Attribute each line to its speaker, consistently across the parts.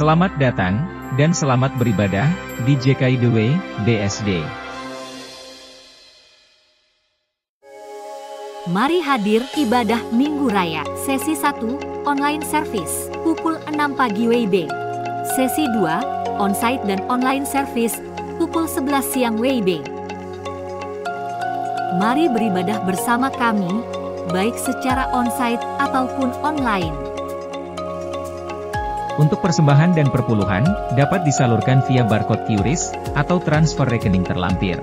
Speaker 1: Selamat datang, dan selamat beribadah, di JKI The Way, BSD.
Speaker 2: Mari hadir ibadah Minggu Raya, sesi 1, online service, pukul 6 pagi WIB. Sesi 2, onsite dan online service, pukul 11 siang WIB. Mari beribadah bersama kami, baik secara onsite ataupun online.
Speaker 1: Untuk persembahan dan perpuluhan, dapat disalurkan via barcode QRIS, atau transfer rekening terlampir.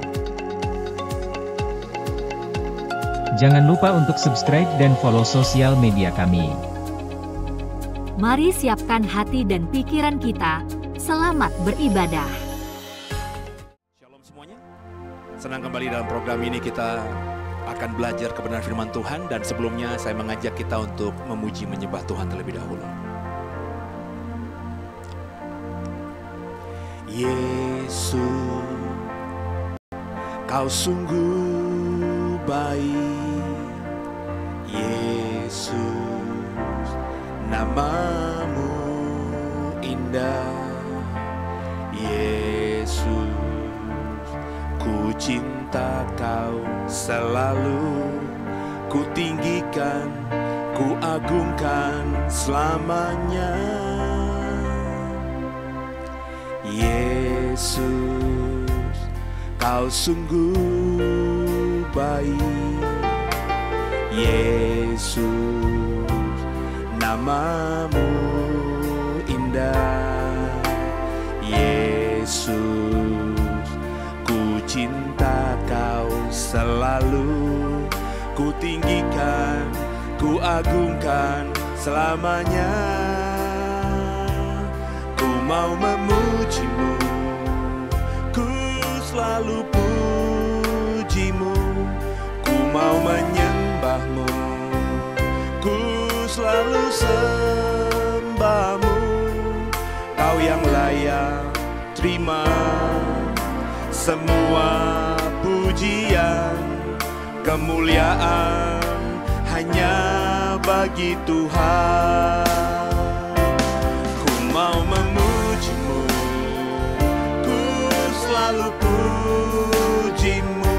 Speaker 1: Jangan lupa untuk subscribe dan follow sosial media kami.
Speaker 2: Mari siapkan hati dan pikiran kita, selamat beribadah.
Speaker 3: Shalom semuanya, senang kembali dalam program ini kita akan belajar kebenaran firman Tuhan. Dan sebelumnya saya mengajak kita untuk memuji menyembah Tuhan terlebih dahulu. Yesus, Kau sungguh baik. Yesus, namamu indah. Yesus, ku cinta Kau selalu. Ku tinggikan, ku agungkan selamanya. Yesus, Kau sungguh baik. Yesus, namamu indah. Yesus, ku cinta Kau selalu. Ku tinggikan, ku agungkan selamanya. Ku mau memujimu, ku selalu pujimu. Ku mau menyembahmu, ku selalu sembahmu. Kau yang layak terima semua pujian. Kemuliaan hanya bagi Tuhan. Ku mau memujimu, ku selalu pujimu.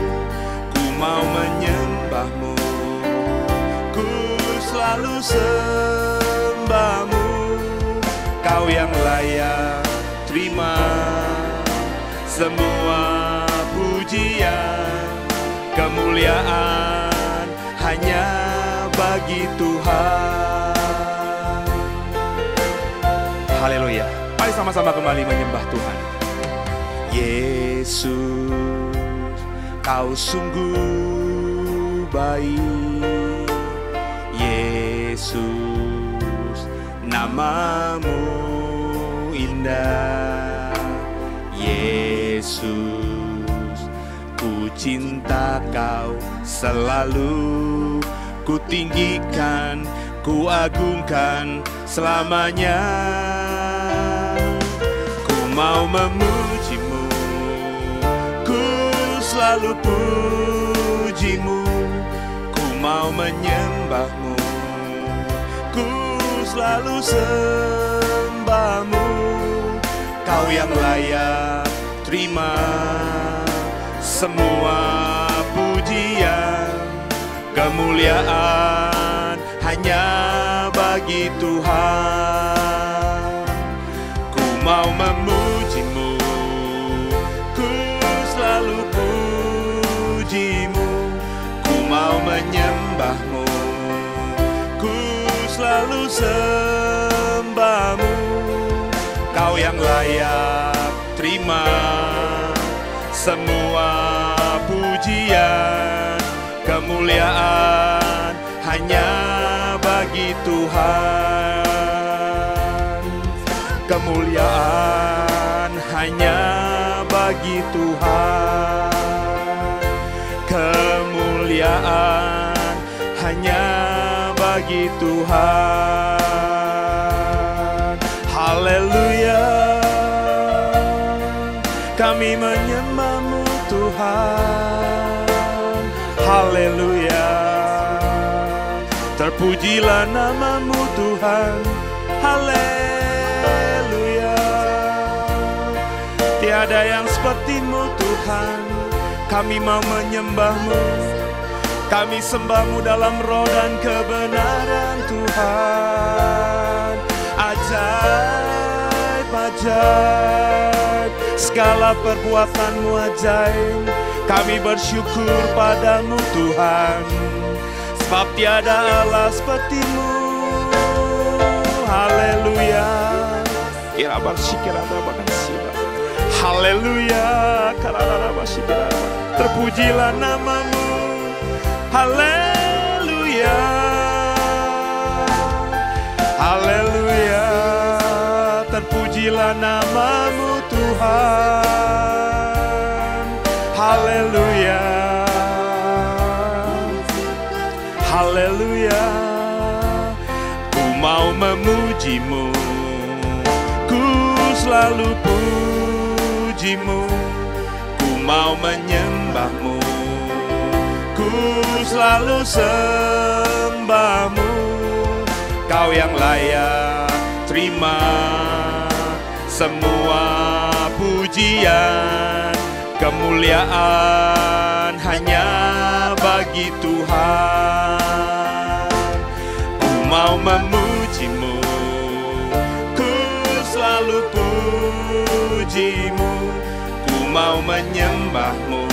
Speaker 3: Ku mau menyembahmu, ku selalu sembahmu. Kau yang layak terima semua pujian. Kemuliaan hanya bagi Tuhan. Haleluya. Mari sama-sama kembali menyembah Tuhan. Yesus, Kau sungguh baik. Yesus, namamu indah. Yesus, ku cinta Kau selalu. Ku tinggikan, ku agungkan selamanya. Ku mau memujimu, ku selalu pujimu. Ku mau menyembahmu, ku selalu sembahmu. Kau yang layak terima semua pujian. Kemuliaan hanya bagi Tuhan. Ku mau memujimu, ku selalu pujimu. Ku mau menyembahmu, ku selalu sembahmu. Kau yang layak terima semua pujian. Kemuliaan hanya bagi Tuhan. Kemuliaan hanya bagi Tuhan. Kemuliaan hanya bagi Tuhan. Haleluya. Kami menyembah-Mu Tuhan. Haleluya. Terpujilah nama-Mu Tuhan. Haleluya.
Speaker 4: ada yang seperti-Mu Tuhan. Kami mau menyembah-Mu, kami sembah-Mu dalam roh dan kebenaran Tuhan. Ajaib, ajaib, segala perbuatan-Mu ajaib. Kami bersyukur padamu Tuhan, sebab tiada Allah seperti-Mu. Haleluya. Haleluya. Terpujilah nama-Mu. Haleluya. Haleluya. Terpujilah nama-Mu Tuhan. Haleluya. Haleluya. Ku mau memuji-Mu, ku selalu puji-Mu. Ku mau menyembah-Mu, ku selalu sembah-Mu. Kau yang layak terima semua pujian, kemuliaan hanya bagi Tuhan. Ku mau memuji-Mu, ku selalu puji-Mu. Ku mau menyembah-Mu,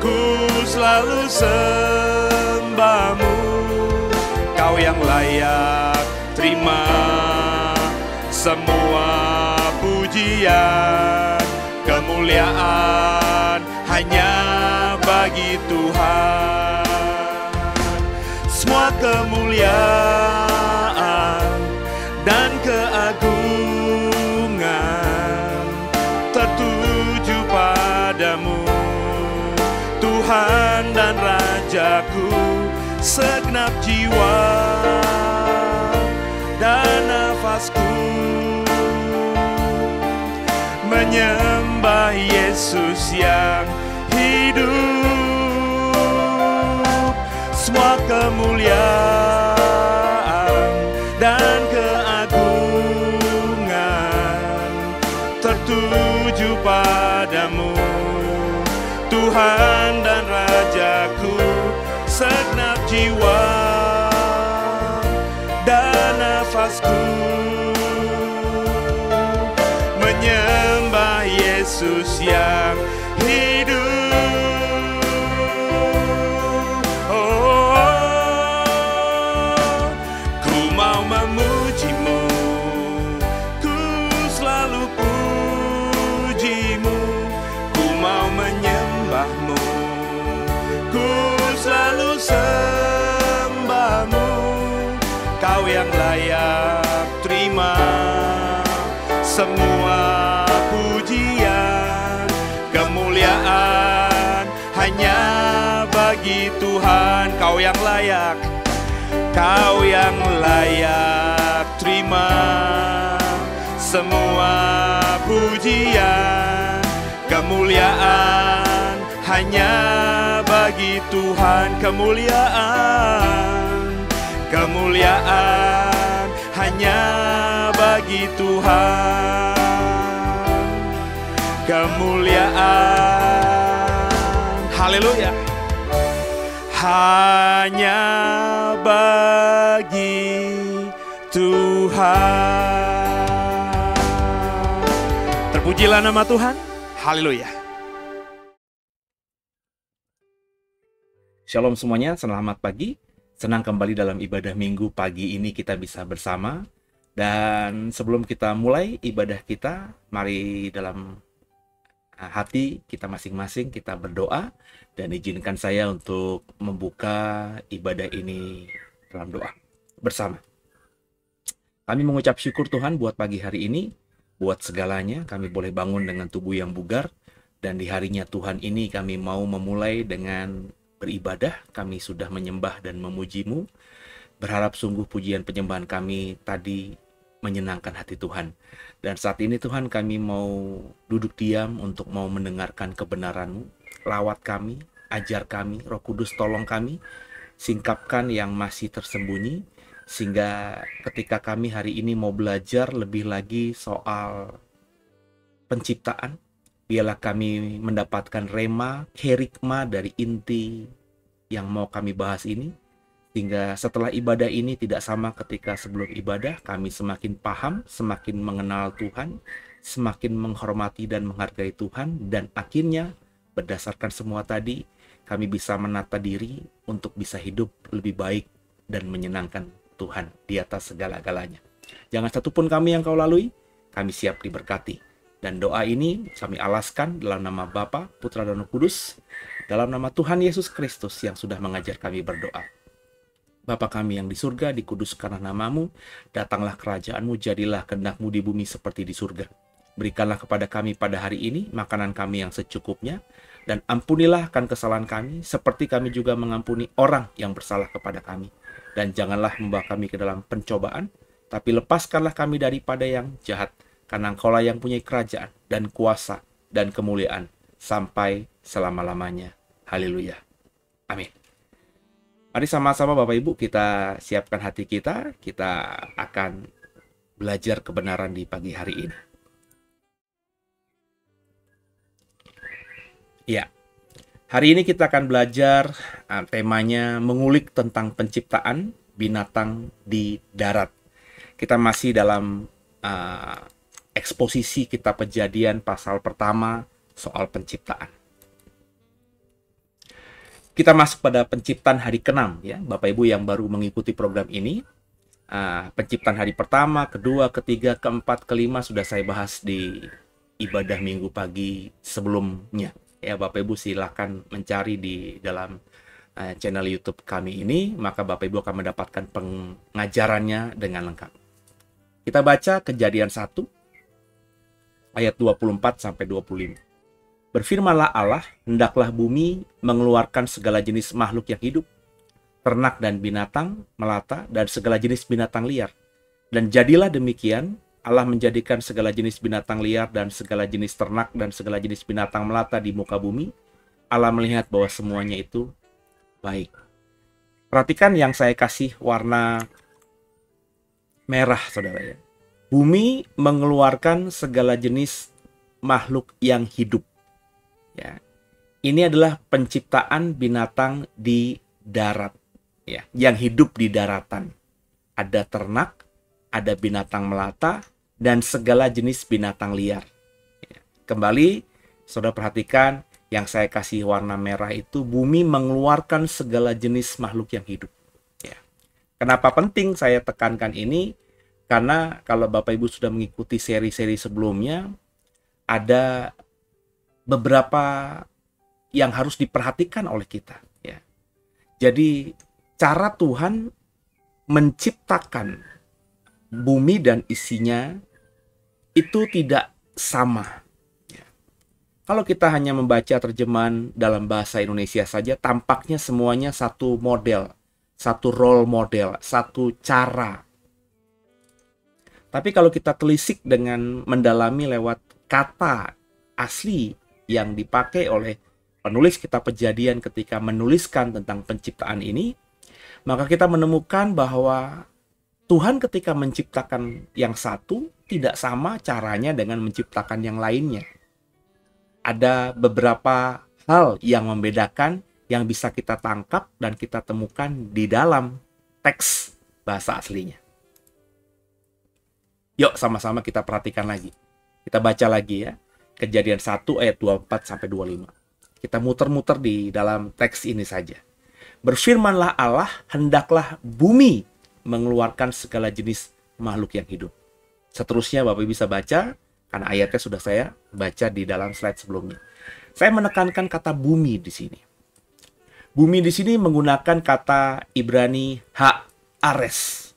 Speaker 4: ku selalu sembah-Mu. Kau yang layak terima semua pujian, kemuliaan hanya bagi Tuhan. Semua kemuliaan dan keagungan tertuju padamu, Tuhan dan Rajaku. Segenap jiwa dan nafasku menyembah Yesus yang hidup. Semua kemuliaan dan keagungan tertuju padamu, Tuhan dan Rajaku. Segenap jiwa dan nafasku menyembah Yesus yang hidup. Ku mau memuji-Mu, ku selalu puji-Mu. Ku mau menyembah-Mu, ku selalu sembah-Mu. Kau yang layak terima semua pujian, kemuliaan hanya bagi Tuhan. Kau yang layak, Kau yang layak terima semua pujian, kemuliaan hanya bagi Tuhan. Kemuliaan hanya bagi Tuhan. Kemuliaan, haleluya, hanya bagi Tuhan. Terpujilah nama Tuhan. Haleluya.
Speaker 3: Shalom semuanya, selamat pagi. Senang kembali dalam ibadah minggu pagi ini kita bisa bersama. Dan sebelum kita mulai ibadah kita, mari dalam hati kita masing-masing kita berdoa. Dan izinkan saya untuk membuka ibadah ini dalam doa bersama. Kami mengucap syukur Tuhan buat pagi hari ini, buat segalanya. Kami boleh bangun dengan tubuh yang bugar. Dan di harinya Tuhan ini kami mau memulai dengan beribadah. Kami sudah menyembah dan memuji-Mu. Berharap sungguh pujian penyembahan kami tadi menyenangkan hati Tuhan. Dan saat ini Tuhan kami mau duduk diam untuk mau mendengarkan kebenaran-Mu. Lawat kami, ajar kami, Roh Kudus tolong kami, singkapkan yang masih tersembunyi, sehingga ketika kami hari ini mau belajar lebih lagi soal penciptaan, Biarlah kami mendapatkan rema, kerikma dari inti yang mau kami bahas ini. Sehingga setelah ibadah ini tidak sama ketika sebelum ibadah, kami semakin paham, semakin mengenal Tuhan, semakin menghormati dan menghargai Tuhan, dan akhirnya berdasarkan semua tadi, kami bisa menata diri untuk bisa hidup lebih baik dan menyenangkan Tuhan di atas segala-galanya. Jangan satupun kami yang kau lalui, kami siap diberkati. Dan doa ini kami alaskan dalam nama Bapa, Putra, dan Roh Kudus, dalam nama Tuhan Yesus Kristus yang sudah mengajar kami berdoa. Bapa kami yang di surga, dikuduskanlah namamu, datanglah kerajaanmu, jadilah kehendak-mu di bumi seperti di surga. Berikanlah kepada kami pada hari ini makanan kami yang secukupnya, dan ampunilah akan kesalahan kami, seperti kami juga mengampuni orang yang bersalah kepada kami. Dan janganlah membawa kami ke dalam pencobaan, tapi lepaskanlah kami daripada yang jahat, karena Engkaulah yang punya kerajaan, dan kuasa, dan kemuliaan, sampai selama-lamanya. Haleluya. Amin. Mari sama-sama Bapak Ibu kita siapkan hati kita akan belajar kebenaran di pagi hari ini. Ya, hari ini kita akan belajar temanya mengulik tentang penciptaan binatang di darat. Kita masih dalam eksposisi kitab Kejadian pasal pertama soal penciptaan. Kita masuk pada penciptaan hari ke-6 ya, Bapak Ibu yang baru mengikuti program ini. Penciptaan hari pertama, kedua, ketiga, keempat, kelima sudah saya bahas di ibadah minggu pagi sebelumnya. Ya, Bapak Ibu silakan mencari di dalam channel YouTube kami ini, maka Bapak Ibu akan mendapatkan pengajarannya dengan lengkap. Kita baca Kejadian 1 ayat 24 sampai 25. Berfirmanlah Allah, hendaklah bumi mengeluarkan segala jenis makhluk yang hidup, ternak dan binatang, melata, dan segala jenis binatang liar. Dan jadilah demikian, Allah menjadikan segala jenis binatang liar dan segala jenis ternak dan segala jenis binatang melata di muka bumi. Allah melihat bahwa semuanya itu baik. Perhatikan yang saya kasih warna merah, saudara ya. Bumi mengeluarkan segala jenis makhluk yang hidup. Ya. Ini adalah penciptaan binatang di darat, ya, yang hidup di daratan. Ada ternak, ada binatang melata, dan segala jenis binatang liar. Ya. Kembali, saudara perhatikan yang saya kasih warna merah itu, bumi mengeluarkan segala jenis makhluk yang hidup. Ya. Kenapa penting saya tekankan ini? Karena kalau Bapak Ibu sudah mengikuti seri-seri sebelumnya, ada beberapa yang harus diperhatikan oleh kita. Ya. Jadi cara Tuhan menciptakan bumi dan isinya itu tidak sama. Ya. Kalau kita hanya membaca terjemahan dalam bahasa Indonesia saja, tampaknya semuanya satu model, satu role model, satu cara. Tapi kalau kita telisik dengan mendalami lewat kata asli yang dipakai oleh penulis kitab Kejadian ketika menuliskan tentang penciptaan ini, maka kita menemukan bahwa Tuhan ketika menciptakan yang satu tidak sama caranya dengan menciptakan yang lainnya. Ada beberapa hal yang membedakan yang bisa kita tangkap dan kita temukan di dalam teks bahasa aslinya. Yuk sama-sama kita perhatikan lagi. Kita baca lagi ya. Kejadian 1 ayat 24 sampai 25. Kita muter-muter di dalam teks ini saja. Berfirmanlah Allah, hendaklah bumi mengeluarkan segala jenis makhluk yang hidup. Seterusnya Bapak bisa baca, karena ayatnya sudah saya baca di dalam slide sebelumnya. Saya menekankan kata bumi di sini. Bumi di sini menggunakan kata Ibrani ha-ares,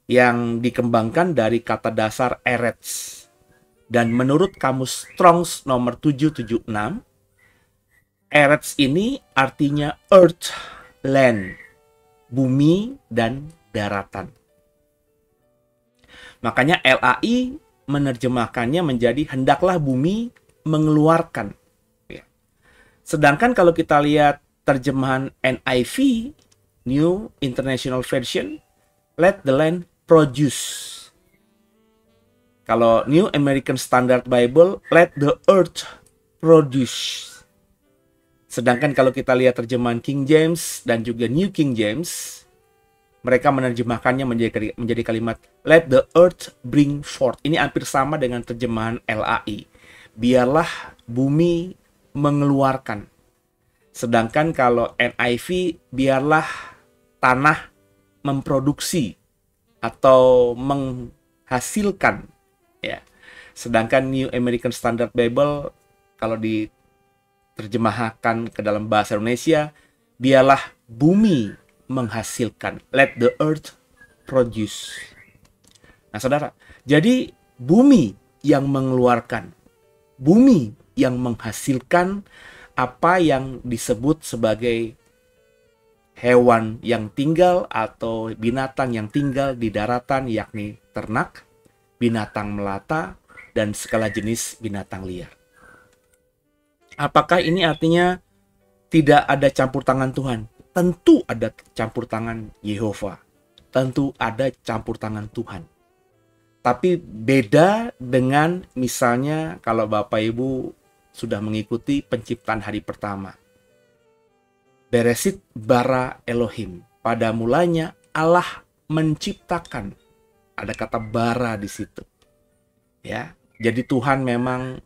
Speaker 3: yang dikembangkan dari kata dasar eretz. Dan menurut kamus Strong's nomor 776, eretz ini artinya earth, land, bumi dan daratan. Makanya LAI menerjemahkannya menjadi hendaklah bumi mengeluarkan. Ya. Sedangkan kalau kita lihat terjemahan NIV, New International Version, let the land produce. Kalau New American Standard Bible, let the earth produce. Sedangkan kalau kita lihat terjemahan King James dan juga New King James, mereka menerjemahkannya menjadi kalimat let the earth bring forth. Ini hampir sama dengan terjemahan LAI. Biarlah bumi mengeluarkan. Sedangkan kalau NIV, biarlah tanah memproduksi atau menghasilkan. Ya. Sedangkan New American Standard Bible, kalau diterjemahkan ke dalam bahasa Indonesia, biarlah bumi menghasilkan. Let the earth produce. Nah, saudara, jadi bumi yang mengeluarkan, bumi yang menghasilkan apa yang disebut sebagai hewan yang tinggal atau binatang yang tinggal di daratan, yakni ternak, binatang melata, dan segala jenis binatang liar. Apakah ini artinya tidak ada campur tangan Tuhan? Tentu ada campur tangan Yehova. Tentu ada campur tangan Tuhan. Tapi beda dengan misalnya kalau Bapak Ibu sudah mengikuti penciptaan hari pertama. Beresit bara Elohim. Pada mulanya Allah menciptakan. Ada kata bara di situ. Ya, jadi Tuhan memang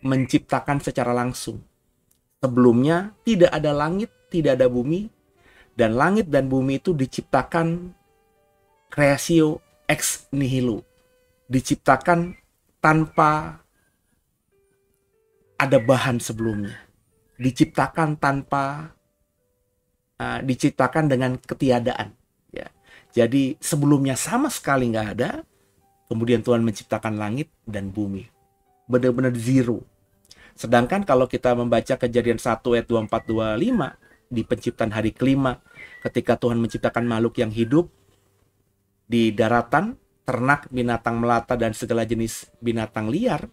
Speaker 3: menciptakan secara langsung. Sebelumnya tidak ada langit, tidak ada bumi, dan langit dan bumi itu diciptakan creatio ex nihilo. Diciptakan tanpa ada bahan sebelumnya. Diciptakan diciptakan dengan ketiadaan. Ya. Jadi sebelumnya sama sekali nggak ada. Kemudian Tuhan menciptakan langit dan bumi. Benar-benar zero. Sedangkan kalau kita membaca Kejadian 1 ayat 24-25 di penciptaan hari kelima, ketika Tuhan menciptakan makhluk yang hidup di daratan, ternak, binatang melata, dan segala jenis binatang liar,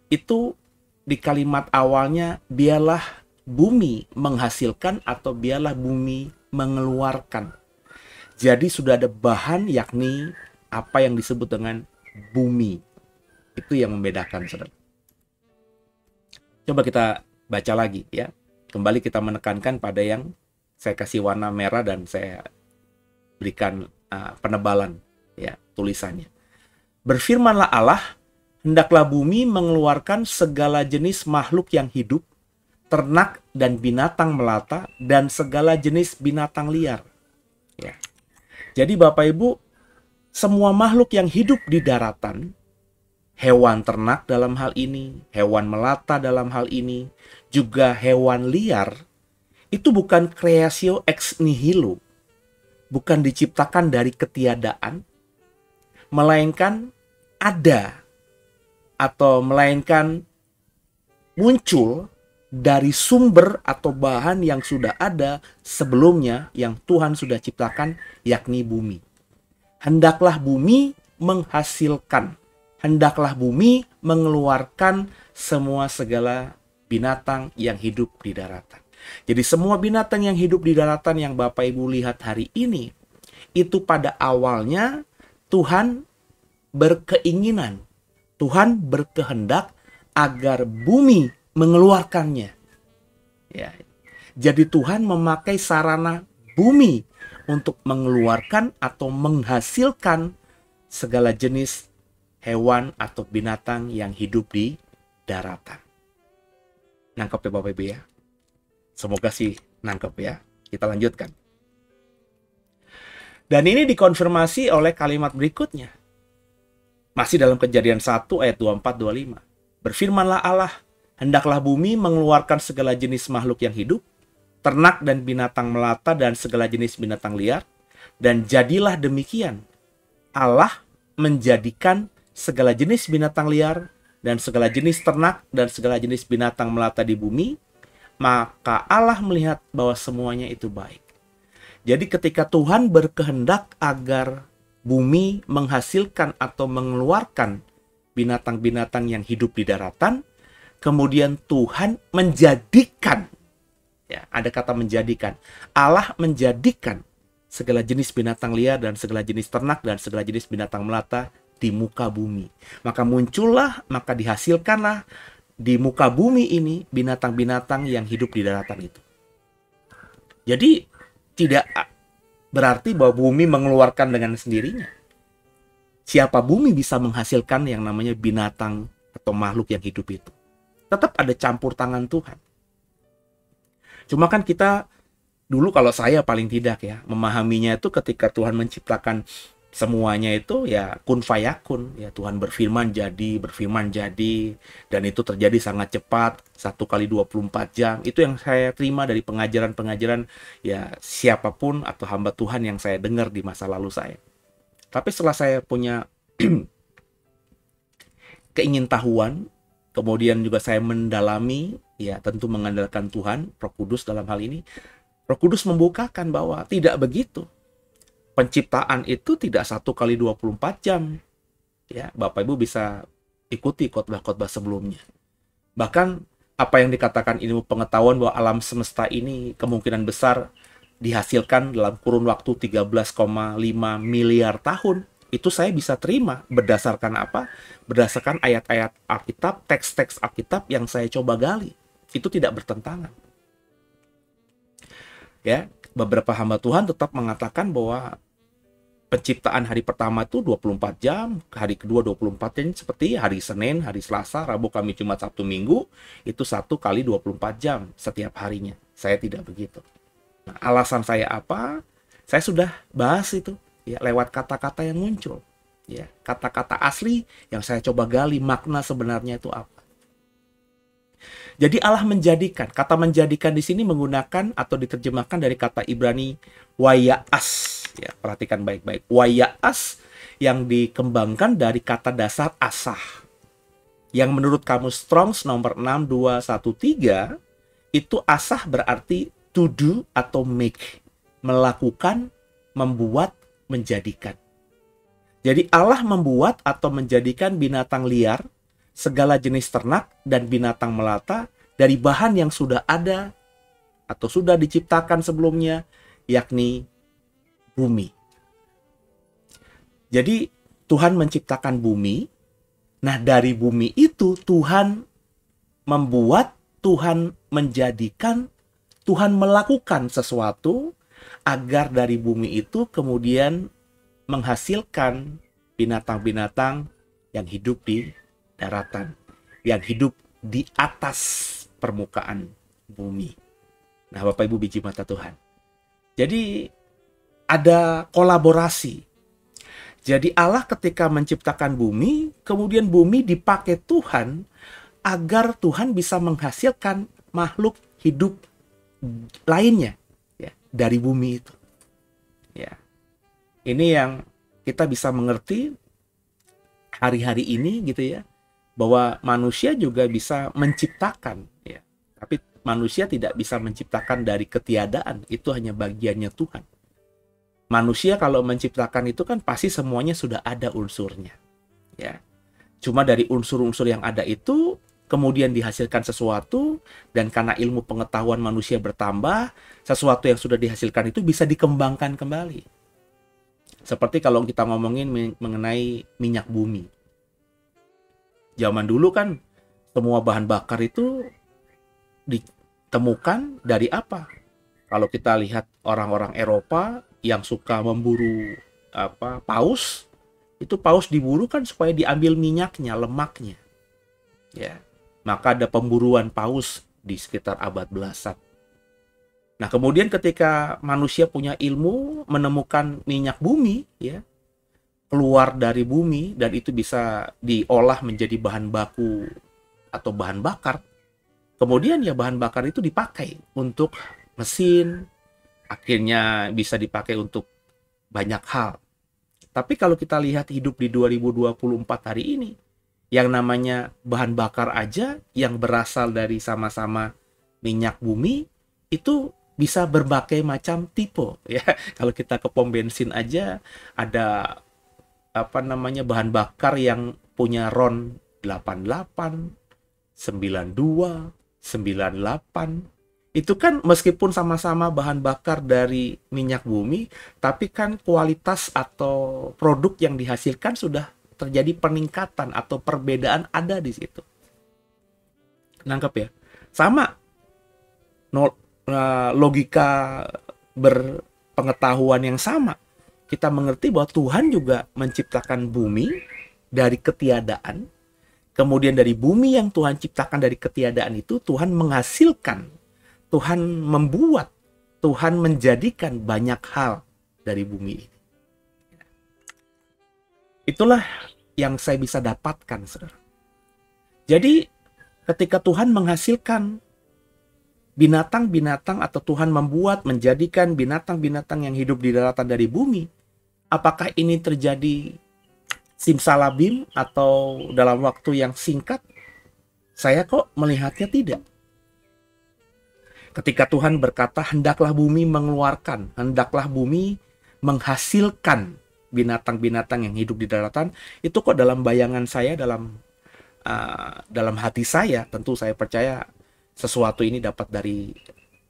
Speaker 3: itu di kalimat awalnya biarlah bumi menghasilkan atau biarlah bumi mengeluarkan. Jadi sudah ada bahan, yakni apa yang disebut dengan bumi. Itu yang membedakan, saudara. Coba kita baca lagi ya. Kembali kita menekankan pada yang saya kasih warna merah dan saya berikan penebalan ya tulisannya. Berfirmanlah Allah, hendaklah bumi mengeluarkan segala jenis makhluk yang hidup, ternak dan binatang melata, dan segala jenis binatang liar. Ya. Jadi Bapak Ibu, semua makhluk yang hidup di daratan, hewan ternak dalam hal ini, hewan melata dalam hal ini, juga hewan liar, itu bukan creatio ex nihilo, bukan diciptakan dari ketiadaan, melainkan ada, atau melainkan muncul dari sumber atau bahan yang sudah ada sebelumnya yang Tuhan sudah ciptakan, yakni bumi. Hendaklah bumi menghasilkan, hendaklah bumi mengeluarkan semua segala binatang yang hidup di daratan. Jadi semua binatang yang hidup di daratan yang Bapak Ibu lihat hari ini, itu pada awalnya Tuhan berkeinginan, Tuhan berkehendak agar bumi mengeluarkannya. Ya. Jadi Tuhan memakai sarana bumi untuk mengeluarkan atau menghasilkan segala jenis hewan atau binatang yang hidup di daratan. Nangkep ya Bapak Ibu ya? Semoga sih nangkep ya. Kita lanjutkan. Dan ini dikonfirmasi oleh kalimat berikutnya. Masih dalam Kejadian 1 ayat 24-25. Berfirmanlah Allah, hendaklah bumi mengeluarkan segala jenis makhluk yang hidup, ternak dan binatang melata dan segala jenis binatang liar, dan jadilah demikian. Allah menjadikan segala jenis binatang liar dan segala jenis ternak dan segala jenis binatang melata di bumi, maka Allah melihat bahwa semuanya itu baik. Jadi ketika Tuhan berkehendak agar bumi menghasilkan atau mengeluarkan binatang-binatang yang hidup di daratan, kemudian Tuhan menjadikan, ya, ada kata menjadikan, Allah menjadikan segala jenis binatang liar dan segala jenis ternak dan segala jenis binatang melata di muka bumi. Maka muncullah, maka dihasilkanlah di muka bumi ini binatang-binatang yang hidup di daratan itu. Jadi tidak berarti bahwa bumi mengeluarkan dengan sendirinya. Siapa bumi bisa menghasilkan yang namanya binatang atau makhluk yang hidup itu. Tetap ada campur tangan Tuhan. Cuma kan kita dulu, kalau saya paling tidak ya, memahaminya itu ketika Tuhan menciptakan semuanya itu ya kun fayakun, ya Tuhan berfirman jadi, dan itu terjadi sangat cepat, 1 kali 24 jam. Itu yang saya terima dari pengajaran-pengajaran ya siapapun atau hamba Tuhan yang saya dengar di masa lalu saya. Tapi setelah saya punya keingintahuan, kemudian juga saya mendalami, ya tentu mengandalkan Tuhan, Roh Kudus dalam hal ini, Roh Kudus membukakan bahwa tidak begitu. Penciptaan itu tidak 1 kali 24 jam. Ya, Bapak Ibu bisa ikuti khotbah-khotbah sebelumnya. Bahkan apa yang dikatakan ilmu pengetahuan bahwa alam semesta ini kemungkinan besar dihasilkan dalam kurun waktu 13,5 miliar tahun. Itu saya bisa terima berdasarkan apa? Berdasarkan ayat-ayat Alkitab, teks-teks Alkitab yang saya coba gali. Itu tidak bertentangan. Ya, beberapa hamba Tuhan tetap mengatakan bahwa penciptaan hari pertama itu 24 jam, hari kedua 24 jam, seperti hari Senin, hari Selasa, Rabu, Kamis, Jumat, Sabtu, Minggu, itu 1 kali 24 jam setiap harinya. Saya tidak begitu. Nah, alasan saya apa? Saya sudah bahas itu ya lewat kata-kata yang muncul. Ya, kata-kata asli yang saya coba gali makna sebenarnya itu apa. Jadi Allah menjadikan, kata menjadikan di sini menggunakan atau diterjemahkan dari kata Ibrani waya'as. Ya, perhatikan baik-baik. Waya'as yang dikembangkan dari kata dasar asah. Yang menurut kamus Strong's nomor 62213, itu asah berarti to do atau make. Melakukan, membuat, menjadikan. Jadi Allah membuat atau menjadikan binatang liar, segala jenis ternak dan binatang melata dari bahan yang sudah ada atau sudah diciptakan sebelumnya, yakni bumi. Jadi Tuhan menciptakan bumi. Nah, dari bumi itu Tuhan membuat, Tuhan menjadikan, Tuhan melakukan sesuatu agar dari bumi itu kemudian menghasilkan binatang-binatang yang hidup di daratan, yang hidup di atas permukaan bumi. Nah, Bapak Ibu biji mata Tuhan. Jadi ada kolaborasi. Jadi Allah ketika menciptakan bumi, kemudian bumi dipakai Tuhan agar Tuhan bisa menghasilkan makhluk hidup lainnya ya, dari bumi itu. Ya. Ini yang kita bisa mengerti hari-hari ini gitu ya, bahwa manusia juga bisa menciptakan ya. Tapi manusia tidak bisa menciptakan dari ketiadaan, itu hanya bagiannya Tuhan. Manusia kalau menciptakan itu kan pasti semuanya sudah ada unsurnya. Ya. Cuma dari unsur-unsur yang ada itu kemudian dihasilkan sesuatu, dan karena ilmu pengetahuan manusia bertambah, sesuatu yang sudah dihasilkan itu bisa dikembangkan kembali. Seperti kalau kita ngomongin mengenai minyak bumi. Zaman dulu kan semua bahan bakar itu ditemukan dari apa? Kalau kita lihat orang-orang Eropa yang suka memburu paus, itu paus diburu kan supaya diambil minyaknya, lemaknya. Ya, maka ada pemburuan paus di sekitar abad belasan. Nah, kemudian ketika manusia punya ilmu menemukan minyak bumi, ya, keluar dari bumi dan itu bisa diolah menjadi bahan baku atau bahan bakar. Kemudian ya bahan bakar itu dipakai untuk mesin, akhirnya bisa dipakai untuk banyak hal. Tapi kalau kita lihat hidup di 2024 hari ini, yang namanya bahan bakar aja yang berasal dari sama-sama minyak bumi itu bisa berbagai macam tipe ya. Kalau kita ke pom bensin aja ada bahan bakar yang punya RON 88, 92, 98. Itu kan meskipun sama-sama bahan bakar dari minyak bumi, tapi kan kualitas atau produk yang dihasilkan sudah terjadi peningkatan atau perbedaan ada di situ. Nangkep ya? Sama logika berpengetahuan yang sama. Kita mengerti bahwa Tuhan juga menciptakan bumi dari ketiadaan. Kemudian dari bumi yang Tuhan ciptakan dari ketiadaan itu, Tuhan menghasilkan, Tuhan membuat, Tuhan menjadikan banyak hal dari bumi ini. Itulah yang saya bisa dapatkan, saudara. Jadi ketika Tuhan menghasilkan binatang-binatang atau Tuhan membuat, menjadikan binatang-binatang yang hidup di daratan dari bumi, apakah ini terjadi simsalabim atau dalam waktu yang singkat? Saya kok melihatnya tidak. Ketika Tuhan berkata, hendaklah bumi mengeluarkan, hendaklah bumi menghasilkan binatang-binatang yang hidup di daratan, itu kok dalam bayangan saya, dalam hati saya, tentu saya percaya sesuatu ini dapat dari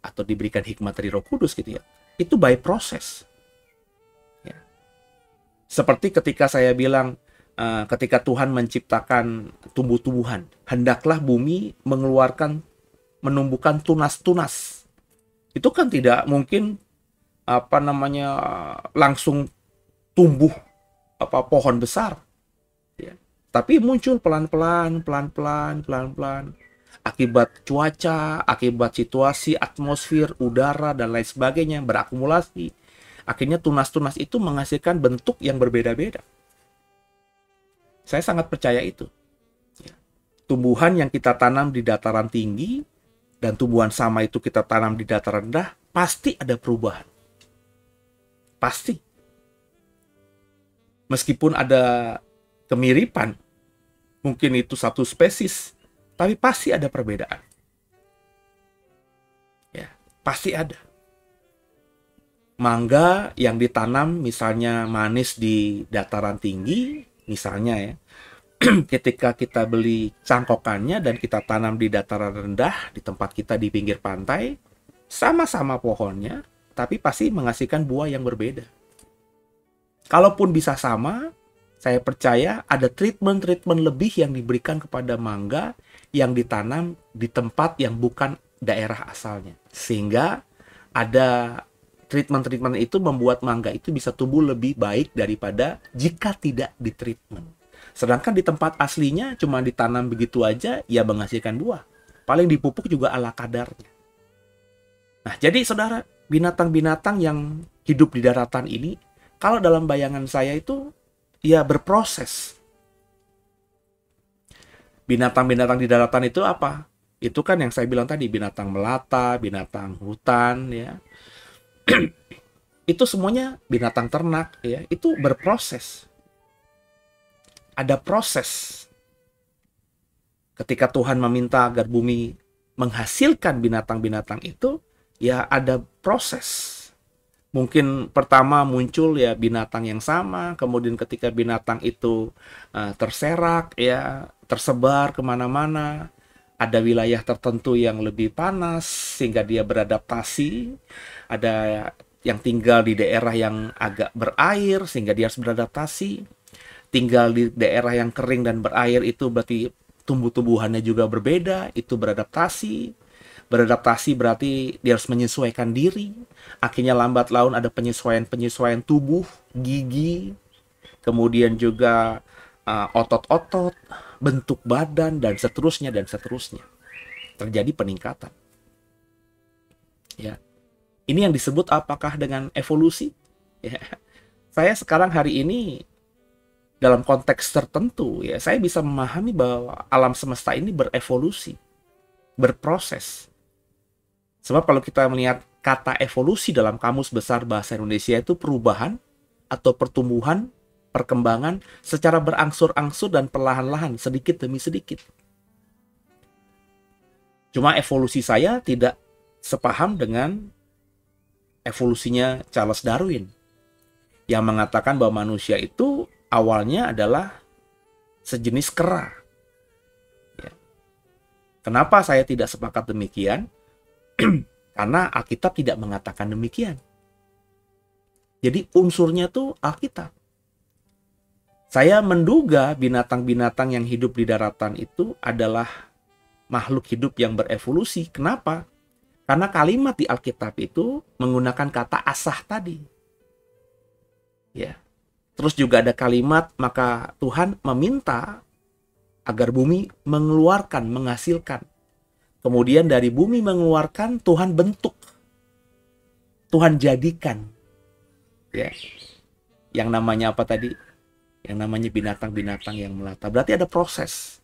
Speaker 3: atau diberikan hikmat dari Roh Kudus gitu ya. Itu by proses. Ya. Seperti ketika saya bilang, ketika Tuhan menciptakan tumbuh-tumbuhan, hendaklah bumi menumbuhkan tunas-tunas. Itu kan tidak mungkin langsung tumbuh pohon besar. Ya. Tapi muncul pelan-pelan, akibat cuaca, akibat situasi, atmosfer, udara, dan lain sebagainya berakumulasi. Akhirnya tunas-tunas itu menghasilkan bentuk yang berbeda-beda. Saya sangat percaya itu. Tumbuhan yang kita tanam di dataran tinggi dan tumbuhan sama itu kita tanam di dataran rendah, pasti ada perubahan. Pasti. Meskipun ada kemiripan, mungkin itu satu spesies, tapi pasti ada perbedaan. Ya, pasti ada. Mangga yang ditanam misalnya manis di dataran tinggi, misalnya ya, ketika kita beli cangkokannya dan kita tanam di dataran rendah, di tempat kita di pinggir pantai, sama-sama pohonnya, tapi pasti menghasilkan buah yang berbeda. Kalaupun bisa sama, saya percaya ada treatment-treatment lebih yang diberikan kepada mangga yang ditanam di tempat yang bukan daerah asalnya. Sehingga ada treatment-treatment itu membuat mangga itu bisa tumbuh lebih baik daripada jika tidak ditreatment. Sedangkan di tempat aslinya cuma ditanam begitu aja, ya menghasilkan buah. Paling dipupuk juga ala kadarnya. Nah, jadi saudara, binatang-binatang yang hidup di daratan ini, kalau dalam bayangan saya itu, ya berproses. Binatang-binatang di daratan itu apa? Itu kan yang saya bilang tadi, binatang melata, binatang hutan, ya. Itu semuanya binatang ternak, ya. Itu berproses. Ada proses. Ketika Tuhan meminta agar bumi menghasilkan binatang-binatang itu, ya ada proses. Mungkin pertama muncul ya binatang yang sama, kemudian ketika binatang itu terserak, ya tersebar kemana-mana, ada wilayah tertentu yang lebih panas sehingga dia beradaptasi, ada yang tinggal di daerah yang agak berair sehingga dia harus beradaptasi, tinggal di daerah yang kering dan berair itu berarti tumbuh-tumbuhannya juga berbeda, itu beradaptasi. Beradaptasi berarti dia harus menyesuaikan diri. Akhirnya lambat laun ada penyesuaian tubuh, gigi, kemudian juga otot-otot, bentuk badan, dan seterusnya, dan seterusnya. Terjadi peningkatan. Ya. Ini yang disebut apakah dengan evolusi? Ya. Saya sekarang hari ini dalam konteks tertentu, ya saya bisa memahami bahwa alam semesta ini berevolusi, berproses. Sebab kalau kita melihat kata evolusi dalam Kamus Besar Bahasa Indonesia itu perubahan atau pertumbuhan, perkembangan secara berangsur-angsur dan perlahan-lahan, sedikit demi sedikit. Cuma evolusi saya tidak sepaham dengan evolusinya Charles Darwin, yang mengatakan bahwa manusia itu awalnya adalah sejenis kera. Ya. Kenapa saya tidak sepakat demikian? Karena Alkitab tidak mengatakan demikian. Jadi unsurnya tuh Alkitab. Saya menduga binatang-binatang yang hidup di daratan itu adalah makhluk hidup yang berevolusi. Kenapa? Karena kalimat di Alkitab itu menggunakan kata asah tadi. Ya. Terus juga ada kalimat, maka Tuhan meminta agar bumi mengeluarkan, menghasilkan. Kemudian dari bumi mengeluarkan, Tuhan bentuk. Tuhan jadikan. Ya. Yang namanya apa tadi? Yang namanya binatang-binatang yang melata. Berarti ada proses.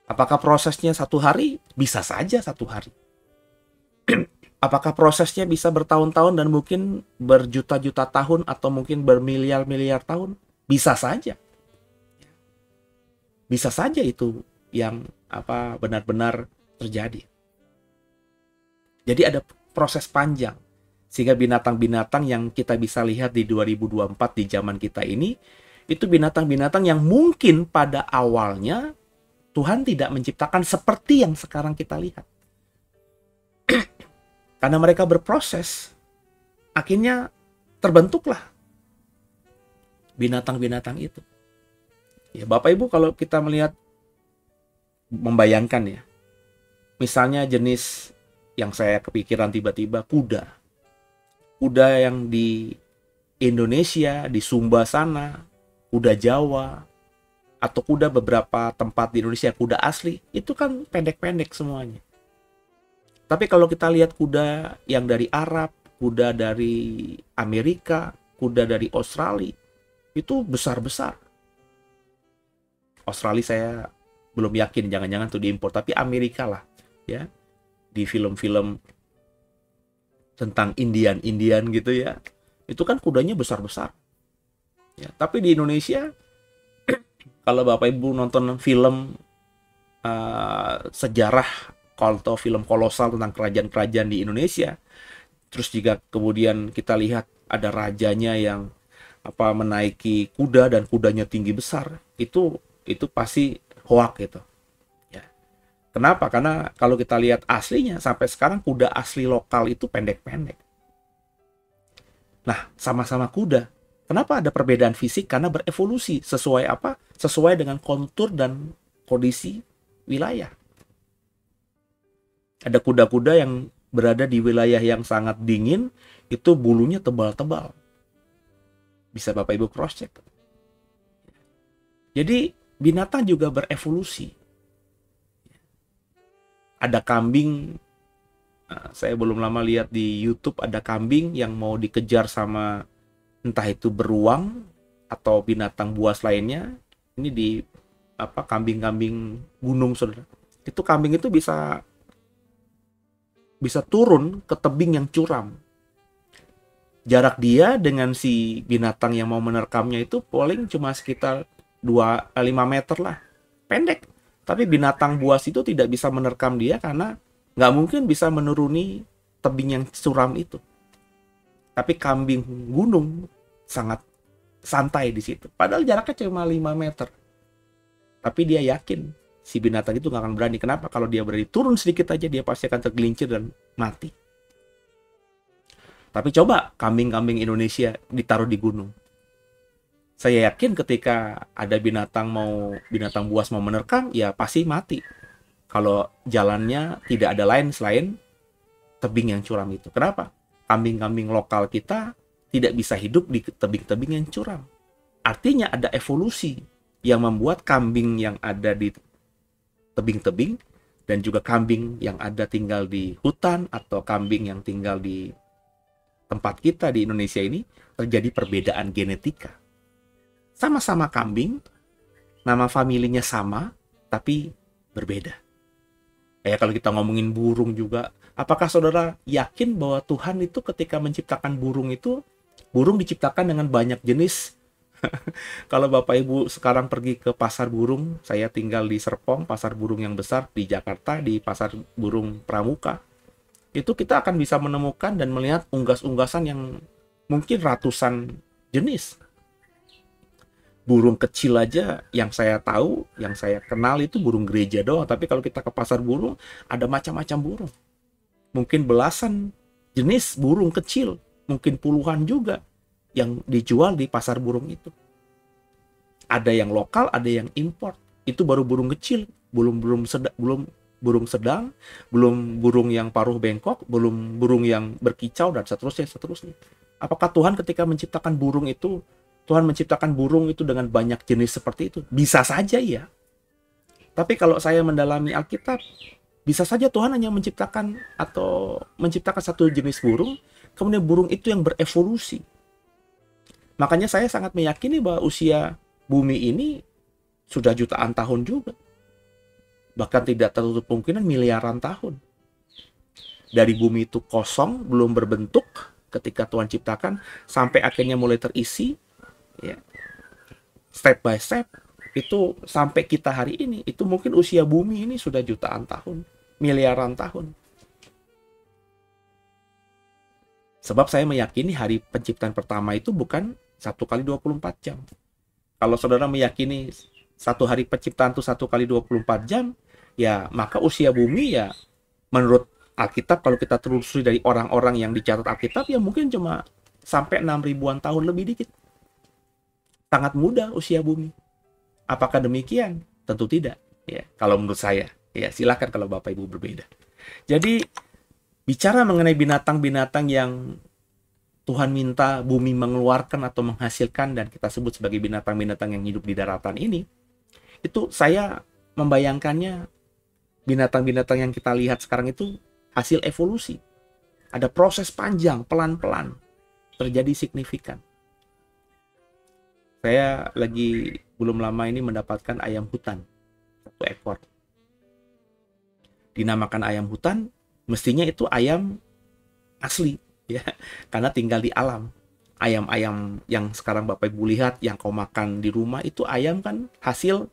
Speaker 3: Apakah prosesnya 1 hari? Bisa saja 1 hari. Apakah prosesnya bisa bertahun-tahun dan mungkin berjuta-juta tahun atau mungkin bermiliar-miliar tahun? Bisa saja. Bisa saja itu yang benar-benar terjadi. Jadi ada proses panjang. Sehingga binatang-binatang yang kita bisa lihat di 2024 di zaman kita ini, itu binatang-binatang yang mungkin pada awalnya Tuhan tidak menciptakan seperti yang sekarang kita lihat. Karena mereka berproses, akhirnya terbentuklah binatang-binatang itu. Ya, Bapak Ibu, kalau kita melihat, membayangkan ya, misalnya jenis yang saya kepikiran tiba-tiba, kuda. Kuda yang di Indonesia, di Sumba sana, kuda Jawa, atau kuda beberapa tempat di Indonesia, kuda asli, itu kan pendek-pendek semuanya. Tapi kalau kita lihat kuda yang dari Arab, kuda dari Amerika, kuda dari Australia, itu besar-besar. Australia saya belum yakin, jangan-jangan itu diimpor, tapi Amerika lah, ya. Di film-film tentang Indian gitu ya, itu kan kudanya besar-besar. Ya, tapi di Indonesia, kalau Bapak Ibu nonton film sejarah atau film kolosal tentang kerajaan-kerajaan di Indonesia, terus juga kemudian kita lihat ada rajanya yang menaiki kuda dan kudanya tinggi besar, itu pasti hoak gitu. Ya. Kenapa? Karena kalau kita lihat aslinya sampai sekarang kuda asli lokal itu pendek-pendek. Nah, sama-sama kuda. Kenapa ada perbedaan fisik? Karena berevolusi sesuai apa? Sesuai dengan kontur dan kondisi wilayah. Ada kuda-kuda yang berada di wilayah yang sangat dingin, itu bulunya tebal-tebal. Bisa Bapak Ibu cross check. Jadi binatang juga berevolusi. Ada kambing, saya belum lama lihat di YouTube, ada kambing yang mau dikejar sama entah itu beruang atau binatang buas lainnya. Ini di kambing-kambing gunung, saudara. Itu kambing itu bisa turun ke tebing yang curam. Jarak dia dengan si binatang yang mau menerkamnya itu paling cuma sekitar 5 meter lah. Pendek. Tapi binatang buas itu tidak bisa menerkam dia karena nggak mungkin bisa menuruni tebing yang curam itu. Tapi kambing gunung sangat santai di situ. Padahal jaraknya cuma 5 meter. Tapi dia yakin si binatang itu nggak akan berani. Kenapa? Kalau dia berani turun sedikit aja, dia pasti akan tergelincir dan mati. Tapi coba kambing-kambing Indonesia ditaruh di gunung. Saya yakin ketika ada binatang buas mau menerkam, ya pasti mati. Kalau jalannya tidak ada lain selain tebing yang curam itu. Kenapa? Kambing-kambing lokal kita tidak bisa hidup di tebing-tebing yang curam. Artinya ada evolusi yang membuat kambing yang ada di tebing-tebing dan juga kambing yang ada tinggal di hutan atau kambing yang tinggal di tempat kita di Indonesia ini terjadi perbedaan genetika. Sama-sama kambing, nama familinya sama, tapi berbeda. Kalau kita ngomongin burung juga, apakah saudara yakin bahwa Tuhan itu ketika menciptakan burung itu, burung diciptakan dengan banyak jenis? Kalau Bapak Ibu sekarang pergi ke pasar burung, saya tinggal di Serpong, pasar burung yang besar di Jakarta, di pasar burung Pramuka, itu kita akan bisa menemukan dan melihat unggas-unggasan yang mungkin ratusan jenis. Burung kecil aja yang saya tahu, yang saya kenal itu burung gereja doang. Tapi kalau kita ke pasar burung, ada macam-macam burung. Mungkin belasan jenis burung kecil, mungkin puluhan juga yang dijual di pasar burung itu. Ada yang lokal, ada yang import. Itu baru burung kecil. belum burung sedang, belum burung yang paruh bengkok, belum burung yang berkicau, dan seterusnya. Apakah Tuhan ketika menciptakan burung itu, Tuhan menciptakan burung itu dengan banyak jenis seperti itu? Bisa saja ya. Tapi kalau saya mendalami Alkitab, bisa saja Tuhan hanya menciptakan satu jenis burung, kemudian burung itu yang berevolusi. Makanya saya sangat meyakini bahwa usia bumi ini sudah jutaan tahun juga. Bahkan tidak tertutup kemungkinan miliaran tahun. Dari bumi itu kosong, belum berbentuk ketika Tuhan ciptakan, sampai akhirnya mulai terisi, ya, step by step, itu sampai kita hari ini, itu mungkin usia bumi ini sudah jutaan tahun, miliaran tahun. Sebab saya meyakini hari penciptaan pertama itu bukan 1 kali 24 jam. Kalau saudara meyakini satu hari penciptaan itu 1 kali 24 jam, ya maka usia bumi ya menurut Alkitab, kalau kita telusuri dari orang-orang yang dicatat Alkitab, ya mungkin cuma sampai 6.000-an tahun lebih dikit. Sangat muda usia bumi. Apakah demikian? Tentu tidak. Ya, kalau menurut saya, ya silakan kalau Bapak Ibu berbeda. Jadi bicara mengenai binatang-binatang yang Tuhan minta bumi mengeluarkan atau menghasilkan, dan kita sebut sebagai binatang-binatang yang hidup di daratan ini, itu saya membayangkannya binatang-binatang yang kita lihat sekarang itu hasil evolusi. Ada proses panjang, pelan-pelan, terjadi signifikan. Saya lagi belum lama ini mendapatkan ayam hutan, 1 ekor. Dinamakan ayam hutan, mestinya itu ayam asli, ya, karena tinggal di alam. Ayam-ayam yang sekarang Bapak Ibu lihat, yang kau makan di rumah, itu ayam kan hasil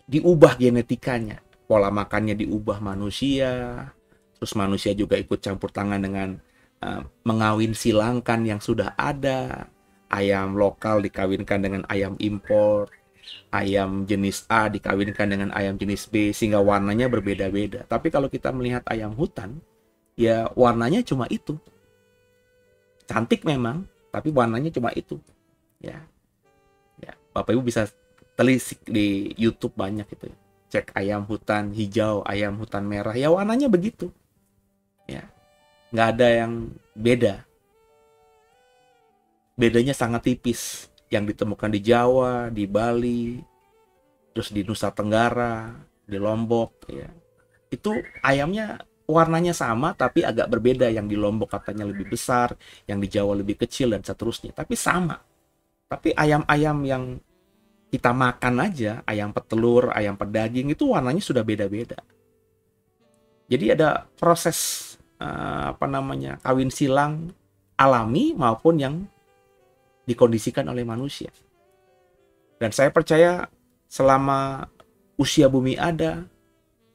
Speaker 3: diubah genetikanya. Pola makannya diubah manusia, terus manusia juga ikut campur tangan dengan mengawin silangkan yang sudah ada. Ayam lokal dikawinkan dengan ayam impor, ayam jenis A dikawinkan dengan ayam jenis B, sehingga warnanya berbeda-beda. Tapi kalau kita melihat ayam hutan, ya warnanya cuma itu. Cantik memang, tapi warnanya cuma itu. Ya, Bapak Ibu bisa telisik di YouTube, banyak itu. Cek ayam hutan hijau, ayam hutan merah, ya warnanya begitu. Ya, nggak ada yang beda. Bedanya sangat tipis. Yang ditemukan di Jawa, di Bali, terus di Nusa Tenggara, di Lombok, ya. Itu ayamnya warnanya sama tapi agak berbeda. Yang di Lombok katanya lebih besar, yang di Jawa lebih kecil, dan seterusnya. Tapi sama. Tapi ayam-ayam yang kita makan aja, ayam petelur, ayam pedaging, itu warnanya sudah beda-beda. Jadi ada proses kawin silang alami maupun yang dikondisikan oleh manusia. Dan saya percaya selama usia bumi ada,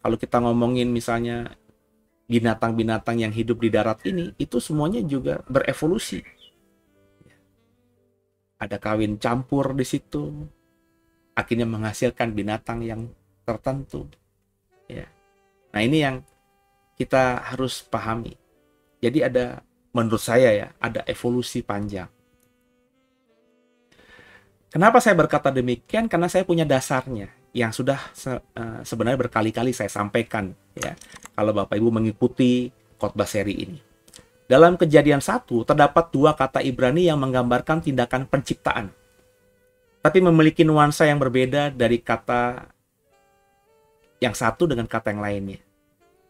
Speaker 3: kalau kita ngomongin misalnya binatang-binatang yang hidup di darat ini, itu semuanya juga berevolusi. Ada kawin campur di situ, akhirnya menghasilkan binatang yang tertentu. Ya. Nah, ini yang kita harus pahami. Jadi ada, menurut saya ya, ada evolusi panjang. Kenapa saya berkata demikian? Karena saya punya dasarnya yang sudah sebenarnya berkali-kali saya sampaikan, ya, kalau Bapak Ibu mengikuti khotbah seri ini. Dalam Kejadian 1 terdapat 2 kata Ibrani yang menggambarkan tindakan penciptaan, tapi memiliki nuansa yang berbeda dari kata yang satu dengan kata yang lainnya.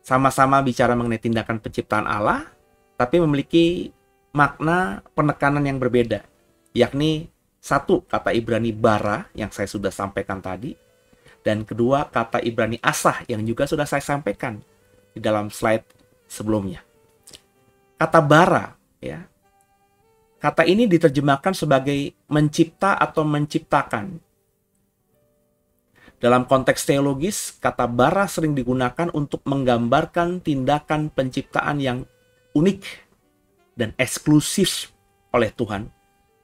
Speaker 3: Sama-sama bicara mengenai tindakan penciptaan Allah, tapi memiliki makna penekanan yang berbeda, yakni satu kata Ibrani bara yang saya sudah sampaikan tadi, dan kedua kata Ibrani asah yang juga sudah saya sampaikan di dalam slide sebelumnya. Kata bara, ya, kata ini diterjemahkan sebagai mencipta atau menciptakan. Dalam konteks teologis, kata bara sering digunakan untuk menggambarkan tindakan penciptaan yang unik dan eksklusif oleh Tuhan,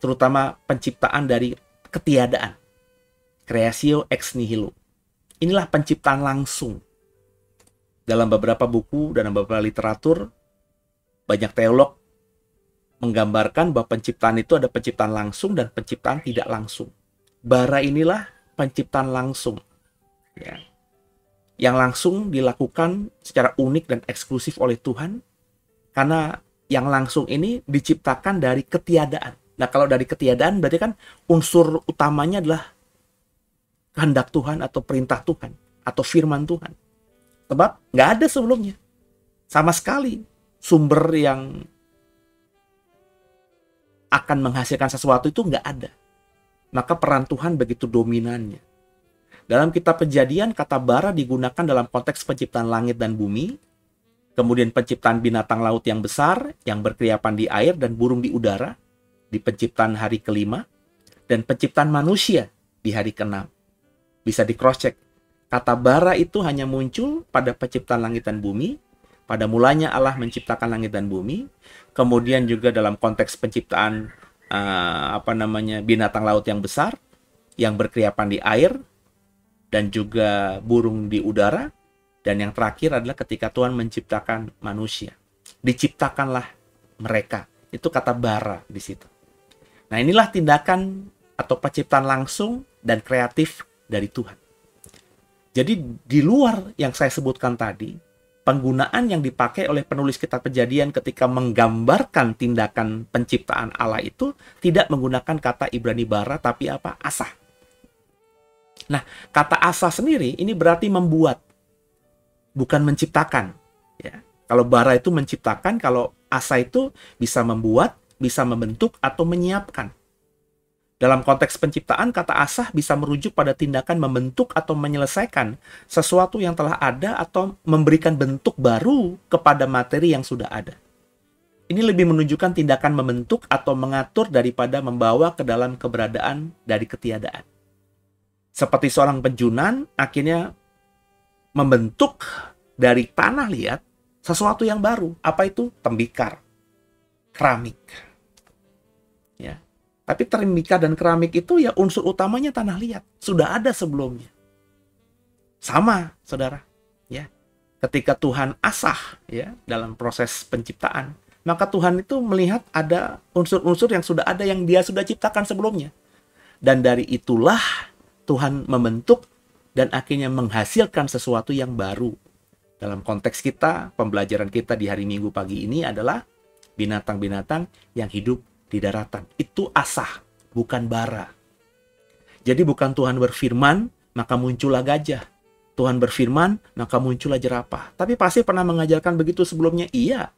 Speaker 3: terutama penciptaan dari ketiadaan, creatio ex nihilo. Inilah penciptaan langsung. Dalam beberapa buku dan beberapa literatur, banyak teolog menggambarkan bahwa penciptaan itu ada penciptaan langsung dan penciptaan tidak langsung. Bara inilah penciptaan langsung. Ya. Yang langsung dilakukan secara unik dan eksklusif oleh Tuhan, karena yang langsung ini diciptakan dari ketiadaan. Nah, kalau dari ketiadaan berarti kan unsur utamanya adalah kehendak Tuhan atau perintah Tuhan atau firman Tuhan. Sebab nggak ada sebelumnya sama sekali sumber yang akan menghasilkan sesuatu itu nggak ada. Maka peran Tuhan begitu dominannya. Dalam kitab Kejadian, kata bara digunakan dalam konteks penciptaan langit dan bumi, kemudian penciptaan binatang laut yang besar, yang berkeriapan di air dan burung di udara, di penciptaan hari kelima, dan penciptaan manusia di hari keenam. Bisa di cross-check. Kata bara itu hanya muncul pada penciptaan langit dan bumi. Pada mulanya Allah menciptakan langit dan bumi. Kemudian juga dalam konteks penciptaan binatang laut yang besar, yang berkeriapan di air, dan juga burung di udara. Dan yang terakhir adalah ketika Tuhan menciptakan manusia. Diciptakanlah mereka. Itu kata bara di situ. Nah, inilah tindakan atau penciptaan langsung dan kreatif dari Tuhan. Jadi di luar yang saya sebutkan tadi, penggunaan yang dipakai oleh penulis kitab Kejadian ketika menggambarkan tindakan penciptaan Allah itu tidak menggunakan kata Ibrani bara, tapi apa? Asah. Nah, kata asah sendiri ini berarti membuat, bukan menciptakan. Ya. Kalau bara itu menciptakan, kalau asah itu bisa membuat, bisa membentuk, atau menyiapkan. Dalam konteks penciptaan, kata asah bisa merujuk pada tindakan membentuk atau menyelesaikan sesuatu yang telah ada atau memberikan bentuk baru kepada materi yang sudah ada. Ini lebih menunjukkan tindakan membentuk atau mengatur daripada membawa ke dalam keberadaan dari ketiadaan. Seperti seorang penjunan akhirnya membentuk dari tanah liat sesuatu yang baru. Apa itu? Tembikar, keramik. Ya. Tapi tembikar dan keramik itu ya unsur utamanya tanah liat. Sudah ada sebelumnya. Sama, saudara. Ya. Ketika Tuhan asah ya dalam proses penciptaan, maka Tuhan itu melihat ada unsur-unsur yang sudah ada yang Dia sudah ciptakan sebelumnya. Dan dari itulah Tuhan membentuk dan akhirnya menghasilkan sesuatu yang baru. Dalam konteks kita, pembelajaran kita di hari Minggu pagi ini adalah binatang-binatang yang hidup di daratan. Itu asah, bukan bara. Jadi bukan Tuhan berfirman, maka muncullah gajah. Tuhan berfirman, maka muncullah jerapah. Tapi pasti pernah mengajarkan begitu sebelumnya? Iya,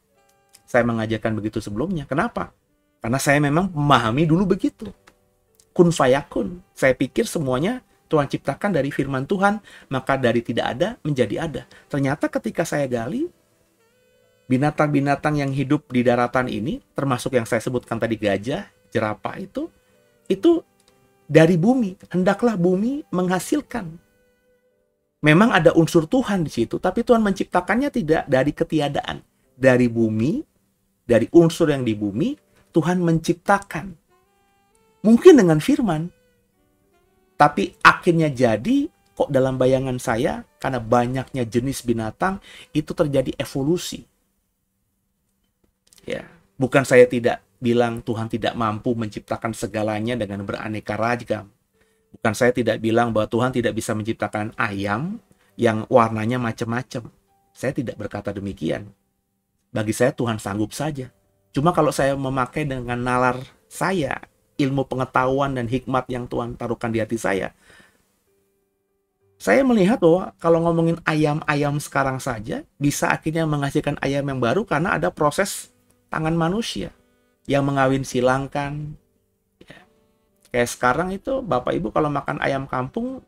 Speaker 3: saya mengajarkan begitu sebelumnya. Kenapa? Karena saya memang memahami dulu begitu. Kun fayakun. Saya pikir semuanya Tuhan ciptakan dari firman Tuhan, maka dari tidak ada menjadi ada. Ternyata ketika saya gali, binatang-binatang yang hidup di daratan ini, termasuk yang saya sebutkan tadi gajah, jerapah itu dari bumi. Hendaklah bumi menghasilkan. Memang ada unsur Tuhan di situ, tapi Tuhan menciptakannya tidak dari ketiadaan. Dari bumi, dari unsur yang di bumi, Tuhan menciptakan. Mungkin dengan firman, tapi akhirnya jadi kok dalam bayangan saya, karena banyaknya jenis binatang, itu terjadi evolusi. Ya, bukan saya tidak bilang Tuhan tidak mampu menciptakan segalanya dengan beraneka ragam. Bukan saya tidak bilang bahwa Tuhan tidak bisa menciptakan ayam yang warnanya macam-macam. Saya tidak berkata demikian. Bagi saya Tuhan sanggup saja. Cuma kalau saya memakai dengan nalar saya, ilmu pengetahuan dan hikmat yang Tuhan taruhkan di hati saya melihat bahwa kalau ngomongin ayam-ayam sekarang saja, bisa akhirnya menghasilkan ayam yang baru karena ada proses tangan manusia yang mengawin silangkan. Ya. Kayak sekarang itu, Bapak Ibu kalau makan ayam kampung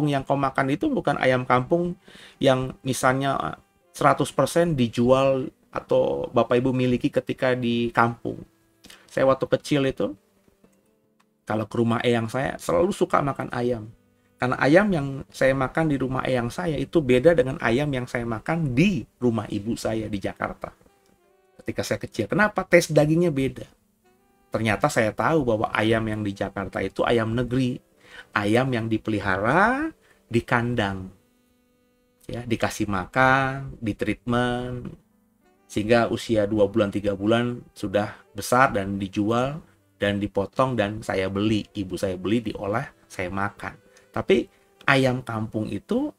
Speaker 3: yang kau makan itu bukan ayam kampung yang misalnya 100% dijual atau Bapak Ibu miliki ketika di kampung. Saya waktu kecil itu, kalau ke rumah eyang saya, selalu suka makan ayam. Karena ayam yang saya makan di rumah eyang saya itu beda dengan ayam yang saya makan di rumah ibu saya di Jakarta. Ketika saya kecil. Kenapa? Tes dagingnya beda. Ternyata saya tahu bahwa ayam yang di Jakarta itu ayam negeri. Ayam yang dipelihara di kandang. Ya, dikasih makan, ditreatment, sehingga usia 2 bulan, 3 bulan sudah besar dan dijual dan dipotong dan saya beli. Ibu saya beli, diolah, saya makan. Tapi ayam kampung itu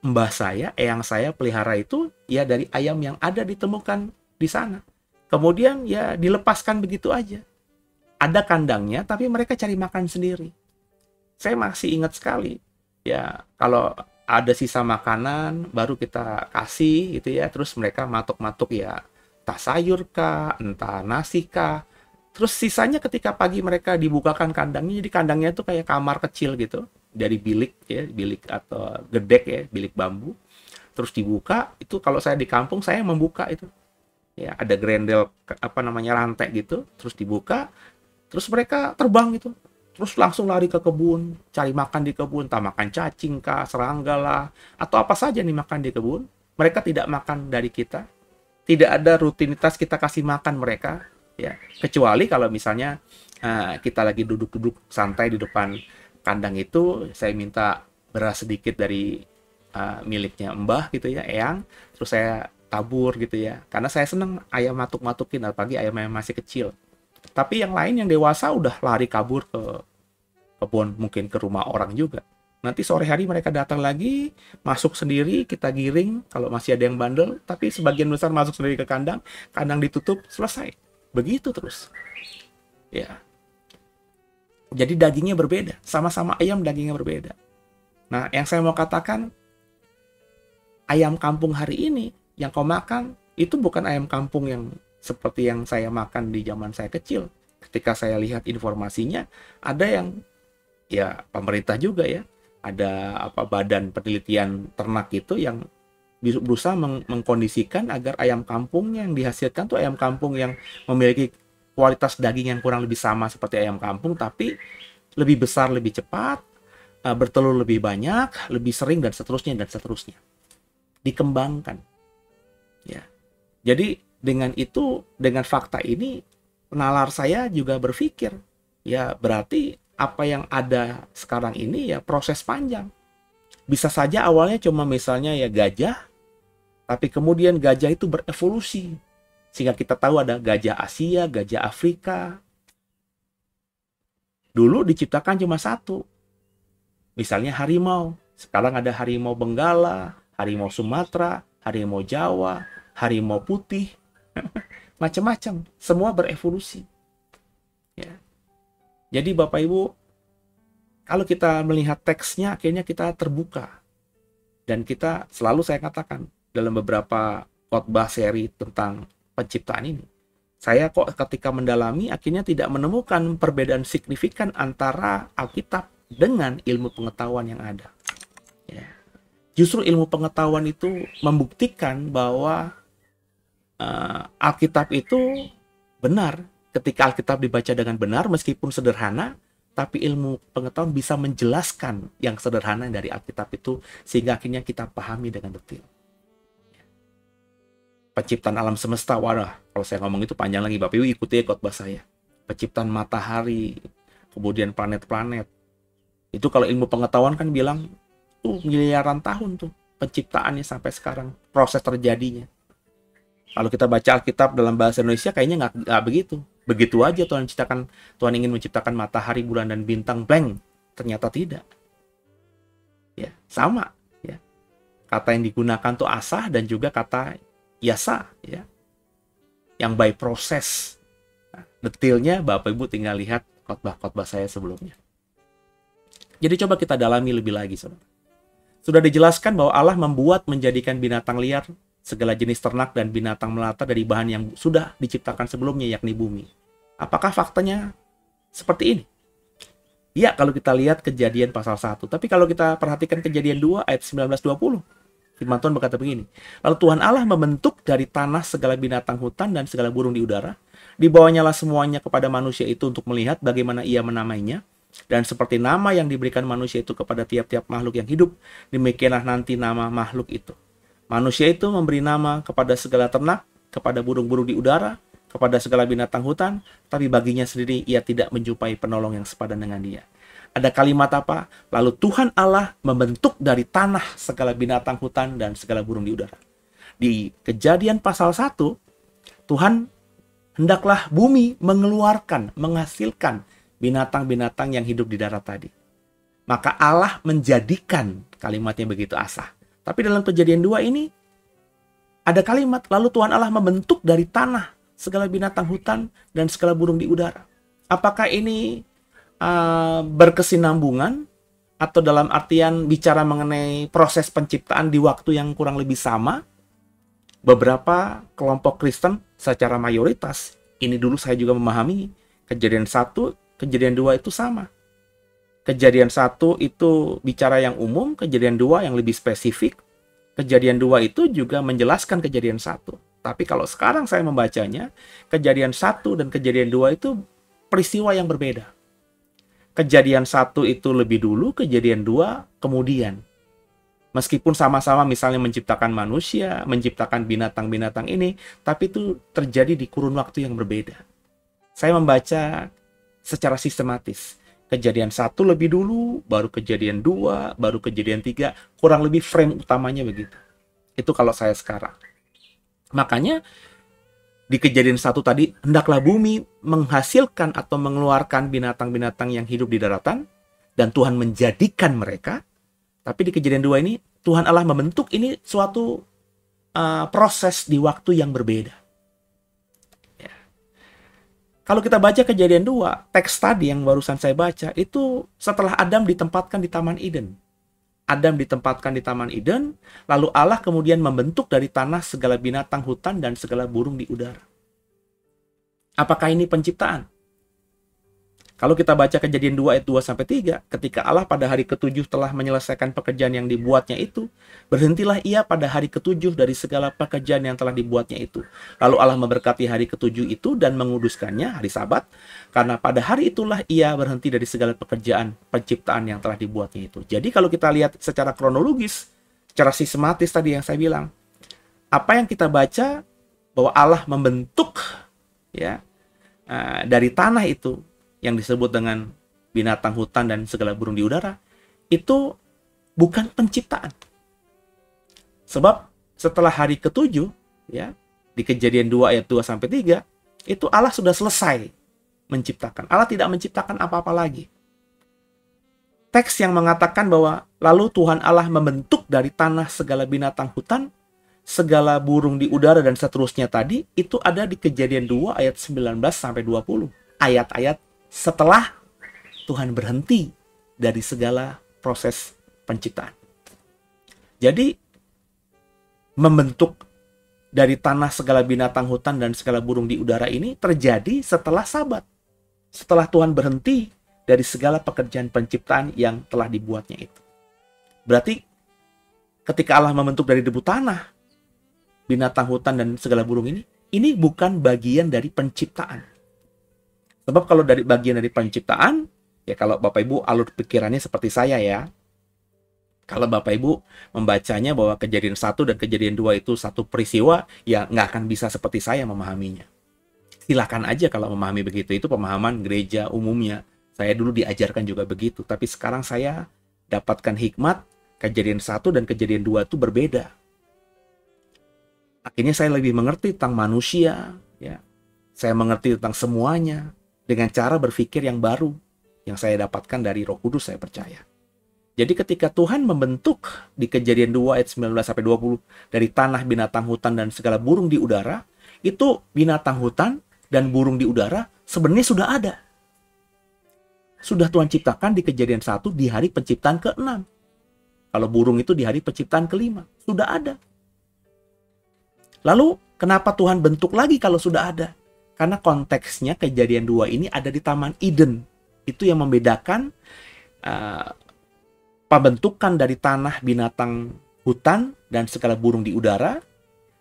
Speaker 3: mbah saya, eyang saya pelihara itu ya dari ayam yang ada ditemukan di sana. Kemudian ya dilepaskan begitu aja. Ada kandangnya tapi mereka cari makan sendiri. Saya masih ingat sekali. Ya, kalau ada sisa makanan baru kita kasih gitu ya, terus mereka matuk-matuk ya entah sayur kah, entah nasi kah. Terus sisanya ketika pagi mereka dibukakan kandangnya, jadi kandangnya itu kayak kamar kecil gitu, dari bilik ya, bilik atau gedek ya, bilik bambu. Terus dibuka, itu kalau saya di kampung saya membuka itu. Ya, ada grendel apa namanya rantai gitu, terus dibuka, terus mereka terbang gitu. Terus langsung lari ke kebun, cari makan di kebun, entah makan cacing kah, serangga lah, atau apa saja nih makan di kebun. Mereka tidak makan dari kita. Tidak ada rutinitas kita kasih makan mereka, ya. Kecuali kalau misalnya kita lagi duduk-duduk santai di depan kandang itu, saya minta beras sedikit dari miliknya Mbah gitu ya, eyang, terus saya tabur gitu ya. Karena saya senang ayam matuk-matukin, apalagi ayam yang masih kecil. Tapi yang lain yang dewasa udah lari kabur ke kebun, mungkin ke rumah orang juga. Nanti sore hari mereka datang lagi, masuk sendiri, kita giring kalau masih ada yang bandel, tapi sebagian besar masuk sendiri ke kandang, kandang ditutup, selesai. Begitu terus. Ya. Jadi dagingnya berbeda, sama-sama ayam dagingnya berbeda. Nah, yang saya mau katakan, ayam kampung hari ini yang kau makan itu bukan ayam kampung yang seperti yang saya makan di zaman saya kecil. Ketika saya lihat informasinya, ada yang ya pemerintah juga ya, ada apa badan penelitian ternak itu yang berusaha mengkondisikan agar ayam kampung yang dihasilkan tuh ayam kampung yang memiliki kualitas daging yang kurang lebih sama seperti ayam kampung, tapi lebih besar, lebih cepat, bertelur lebih banyak, lebih sering, dan seterusnya dan seterusnya. Dikembangkan. Ya. Jadi dengan itu, dengan fakta ini, penalar saya juga berpikir, ya berarti apa yang ada sekarang ini ya proses panjang. Bisa saja awalnya cuma misalnya ya gajah, tapi kemudian gajah itu berevolusi. Sehingga kita tahu ada gajah Asia, gajah Afrika. Dulu diciptakan cuma satu. Misalnya harimau. Sekarang ada harimau Benggala, harimau Sumatera, harimau Jawa, harimau putih. Macam-macam, semua berevolusi. Ya. Jadi Bapak Ibu, kalau kita melihat teksnya, akhirnya kita terbuka. Dan kita selalu saya katakan dalam beberapa khotbah seri tentang penciptaan ini, saya kok ketika mendalami akhirnya tidak menemukan perbedaan signifikan antara Alkitab dengan ilmu pengetahuan yang ada. Ya. Justru ilmu pengetahuan itu membuktikan bahwa Alkitab itu benar. Ketika Alkitab dibaca dengan benar, meskipun sederhana, tapi ilmu pengetahuan bisa menjelaskan yang sederhana dari Alkitab itu, sehingga akhirnya kita pahami dengan detail. Penciptaan alam semesta, wadah, kalau saya ngomong itu panjang lagi, Bapak Ibu ikuti khotbah saya. Penciptaan matahari, kemudian planet-planet. Itu kalau ilmu pengetahuan kan bilang, tuh miliaran tahun tuh penciptaannya sampai sekarang, proses terjadinya. Kalau kita baca Alkitab dalam bahasa Indonesia kayaknya nggak begitu. Begitu aja Tuhan ingin menciptakan matahari, bulan, dan bintang, blank. Ternyata tidak. Ya, sama. Ya. Kata yang digunakan tuh asah dan juga kata yasa. Ya. Yang by proses. Nah, detailnya Bapak Ibu tinggal lihat khotbah-khotbah saya sebelumnya. Jadi coba kita dalami lebih lagi, saudara. Sudah dijelaskan bahwa Allah membuat menjadikan binatang liar, segala jenis ternak dan binatang melata dari bahan yang sudah diciptakan sebelumnya, yakni bumi. Apakah faktanya seperti ini? Ya, kalau kita lihat Kejadian pasal 1. Tapi kalau kita perhatikan Kejadian 2 ayat 19-20, firman Tuhan berkata begini. Lalu Tuhan Allah membentuk dari tanah segala binatang hutan dan segala burung di udara. Dibawanyalah semuanya kepada manusia itu untuk melihat bagaimana ia menamainya. Dan seperti nama yang diberikan manusia itu kepada tiap-tiap makhluk yang hidup, demikianlah nanti nama makhluk itu. Manusia itu memberi nama kepada segala ternak, kepada burung-burung di udara, kepada segala binatang hutan, tapi baginya sendiri ia tidak menjumpai penolong yang sepadan dengan dia. Ada kalimat apa? Lalu Tuhan Allah membentuk dari tanah segala binatang hutan dan segala burung di udara. Di Kejadian pasal 1, Tuhan hendaklah bumi mengeluarkan, menghasilkan binatang-binatang yang hidup di darat tadi. Maka Allah menjadikan, kalimatnya begitu asah. Tapi dalam Kejadian 2 ini ada kalimat, lalu Tuhan Allah membentuk dari tanah segala binatang hutan dan segala burung di udara. Apakah ini berkesinambungan atau dalam artian bicara mengenai proses penciptaan di waktu yang kurang lebih sama? Beberapa kelompok Kristen secara mayoritas, ini dulu saya juga memahami, Kejadian 1, Kejadian 2 itu sama. Kejadian 1 itu bicara yang umum, Kejadian 2 yang lebih spesifik. Kejadian 2 itu juga menjelaskan Kejadian 1. Tapi kalau sekarang saya membacanya, Kejadian 1 dan Kejadian 2 itu peristiwa yang berbeda. Kejadian 1 itu lebih dulu, Kejadian 2 kemudian. Meskipun sama-sama misalnya menciptakan manusia, menciptakan binatang-binatang ini, tapi itu terjadi di kurun waktu yang berbeda. Saya membaca secara sistematis. Kejadian 1 lebih dulu, baru Kejadian 2, baru Kejadian 3, kurang lebih frame utamanya begitu. Itu kalau saya sekarang. Makanya di Kejadian 1 tadi, hendaklah bumi menghasilkan atau mengeluarkan binatang-binatang yang hidup di daratan, dan Tuhan menjadikan mereka. Tapi di Kejadian 2 ini, Tuhan Allah membentuk ini suatu proses di waktu yang berbeda. Kalau kita baca Kejadian 2, teks tadi yang barusan saya baca, itu setelah Adam ditempatkan di Taman Eden. Adam ditempatkan di Taman Eden, lalu Allah kemudian membentuk dari tanah segala binatang hutan dan segala burung di udara. Apakah ini penciptaan? Kalau kita baca Kejadian 2 ayat 2-3, ketika Allah pada hari ke-7 telah menyelesaikan pekerjaan yang dibuatnya itu, berhentilah ia pada hari ke-7 dari segala pekerjaan yang telah dibuatnya itu. Lalu Allah memberkati hari ke-7 itu dan menguduskannya, hari Sabat, karena pada hari itulah ia berhenti dari segala pekerjaan penciptaan yang telah dibuatnya itu. Jadi kalau kita lihat secara kronologis, secara sistematis tadi yang saya bilang, apa yang kita baca bahwa Allah membentuk ya dari tanah itu, yang disebut dengan binatang hutan dan segala burung di udara, itu bukan penciptaan. Sebab setelah hari ke-7, ya, di Kejadian 2 ayat 2-3, itu Allah sudah selesai menciptakan. Allah tidak menciptakan apa-apa lagi. Teks yang mengatakan bahwa lalu Tuhan Allah membentuk dari tanah segala binatang hutan, segala burung di udara dan seterusnya tadi, itu ada di Kejadian 2 ayat 19-20. Ayat-ayat setelah Tuhan berhenti dari segala proses penciptaan. Jadi, membentuk dari tanah segala binatang hutan dan segala burung di udara ini terjadi setelah Sabat. Setelah Tuhan berhenti dari segala pekerjaan penciptaan yang telah dibuatnya itu. Berarti, ketika Allah membentuk dari debu tanah, binatang hutan dan segala burung ini bukan bagian dari penciptaan. Sebab kalau dari bagian dari penciptaan, ya kalau Bapak Ibu alur pikirannya seperti saya ya. Kalau Bapak Ibu membacanya bahwa Kejadian 1 dan Kejadian 2 itu satu peristiwa, ya nggak akan bisa seperti saya memahaminya. Silakan aja kalau memahami begitu, itu pemahaman gereja umumnya. Saya dulu diajarkan juga begitu, tapi sekarang saya dapatkan hikmat, Kejadian 1 dan Kejadian 2 itu berbeda. Akhirnya saya lebih mengerti tentang manusia, ya. Saya mengerti tentang semuanya, dengan cara berpikir yang baru yang saya dapatkan dari Roh Kudus, saya percaya. Jadi ketika Tuhan membentuk di Kejadian 2 ayat 19-20 dari tanah binatang hutan dan segala burung di udara, itu binatang hutan dan burung di udara sebenarnya sudah ada. Sudah Tuhan ciptakan di Kejadian 1 di hari penciptaan ke-6. Kalau burung itu di hari penciptaan ke-5, sudah ada. Lalu kenapa Tuhan bentuk lagi kalau sudah ada? Karena konteksnya Kejadian 2 ini ada di Taman Eden. Itu yang membedakan pembentukan dari tanah binatang hutan dan segala burung di udara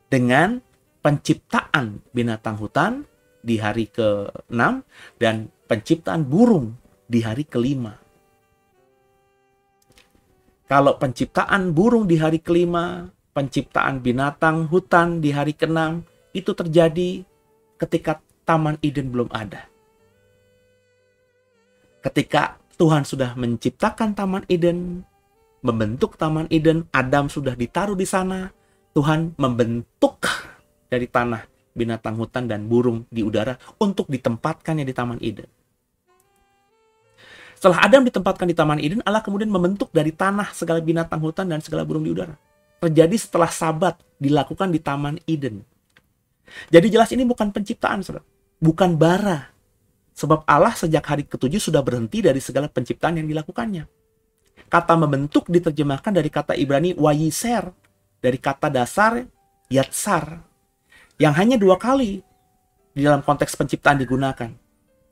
Speaker 3: dengan penciptaan binatang hutan di hari ke-6 dan penciptaan burung di hari ke-5. Kalau penciptaan burung di hari ke-5, penciptaan binatang hutan di hari ke-6, itu terjadi ketika Taman Eden belum ada. Ketika Tuhan sudah menciptakan Taman Eden, membentuk Taman Eden, Adam sudah ditaruh di sana, Tuhan membentuk dari tanah binatang hutan dan burung di udara untuk ditempatkannya di Taman Eden. Setelah Adam ditempatkan di Taman Eden, Allah kemudian membentuk dari tanah segala binatang hutan dan segala burung di udara. Terjadi setelah Sabat dilakukan di Taman Eden. Jadi jelas ini bukan penciptaan, saudara. Bukan bara. Sebab Allah sejak hari ketujuh sudah berhenti dari segala penciptaan yang dilakukannya. Kata membentuk diterjemahkan dari kata Ibrani wayiser, dari kata dasar yatsar, yang hanya 2 kali di dalam konteks penciptaan digunakan.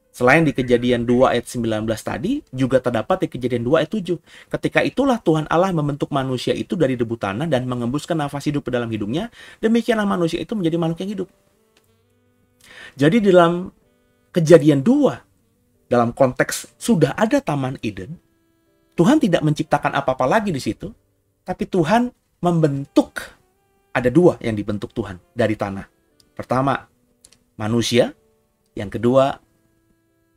Speaker 3: Selain di Kejadian 2 ayat 19 tadi, juga terdapat di Kejadian 2 ayat 7. Ketika itulah Tuhan Allah membentuk manusia itu dari debu tanah dan mengembuskan nafas hidup ke dalam hidungnya. Demikianlah manusia itu menjadi makhluk yang hidup. Jadi dalam Kejadian 2, dalam konteks sudah ada Taman Eden, Tuhan tidak menciptakan apa-apa lagi di situ, tapi Tuhan membentuk. Ada 2 yang dibentuk Tuhan dari tanah. Pertama, manusia. Yang kedua,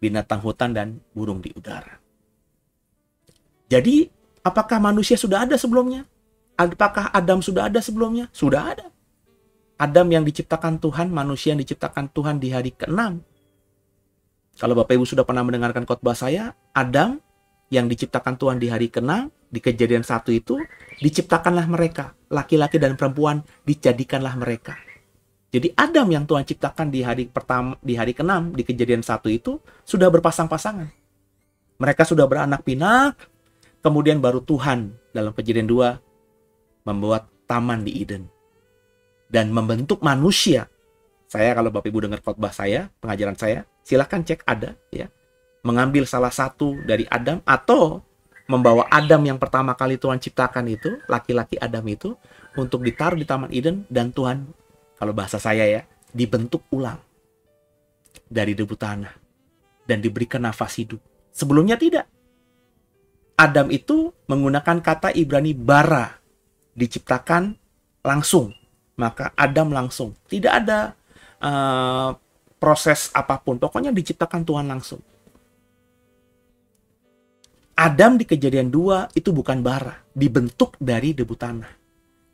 Speaker 3: binatang hutan dan burung di udara. Jadi, apakah manusia sudah ada sebelumnya? Apakah Adam sudah ada sebelumnya? Sudah ada. Adam yang diciptakan Tuhan, manusia yang diciptakan Tuhan di hari ke-6. Kalau Bapak Ibu sudah pernah mendengarkan khotbah saya, Adam yang diciptakan Tuhan di hari ke-6, di Kejadian 1 itu, diciptakanlah mereka. Laki-laki dan perempuan dijadikanlah mereka. Jadi Adam yang Tuhan ciptakan di hari pertama, di hari ke-6, di Kejadian 1 itu, sudah berpasang-pasangan. Mereka sudah beranak pinak, kemudian baru Tuhan dalam Kejadian 2 membuat taman di Eden. Dan membentuk manusia. Saya, kalau Bapak Ibu dengar khotbah saya, pengajaran saya, silahkan cek ada, ya. Mengambil salah satu dari Adam, atau membawa Adam yang pertama kali Tuhan ciptakan itu, laki-laki Adam itu, untuk ditaruh di Taman Eden, dan Tuhan, kalau bahasa saya ya, dibentuk ulang dari debu tanah dan diberikan nafas hidup. Sebelumnya tidak. Adam itu menggunakan kata Ibrani bara, diciptakan langsung. Maka Adam langsung. Tidak ada proses apapun. Pokoknya diciptakan Tuhan langsung. Adam di Kejadian 2 itu bukan bara, dibentuk dari debu tanah.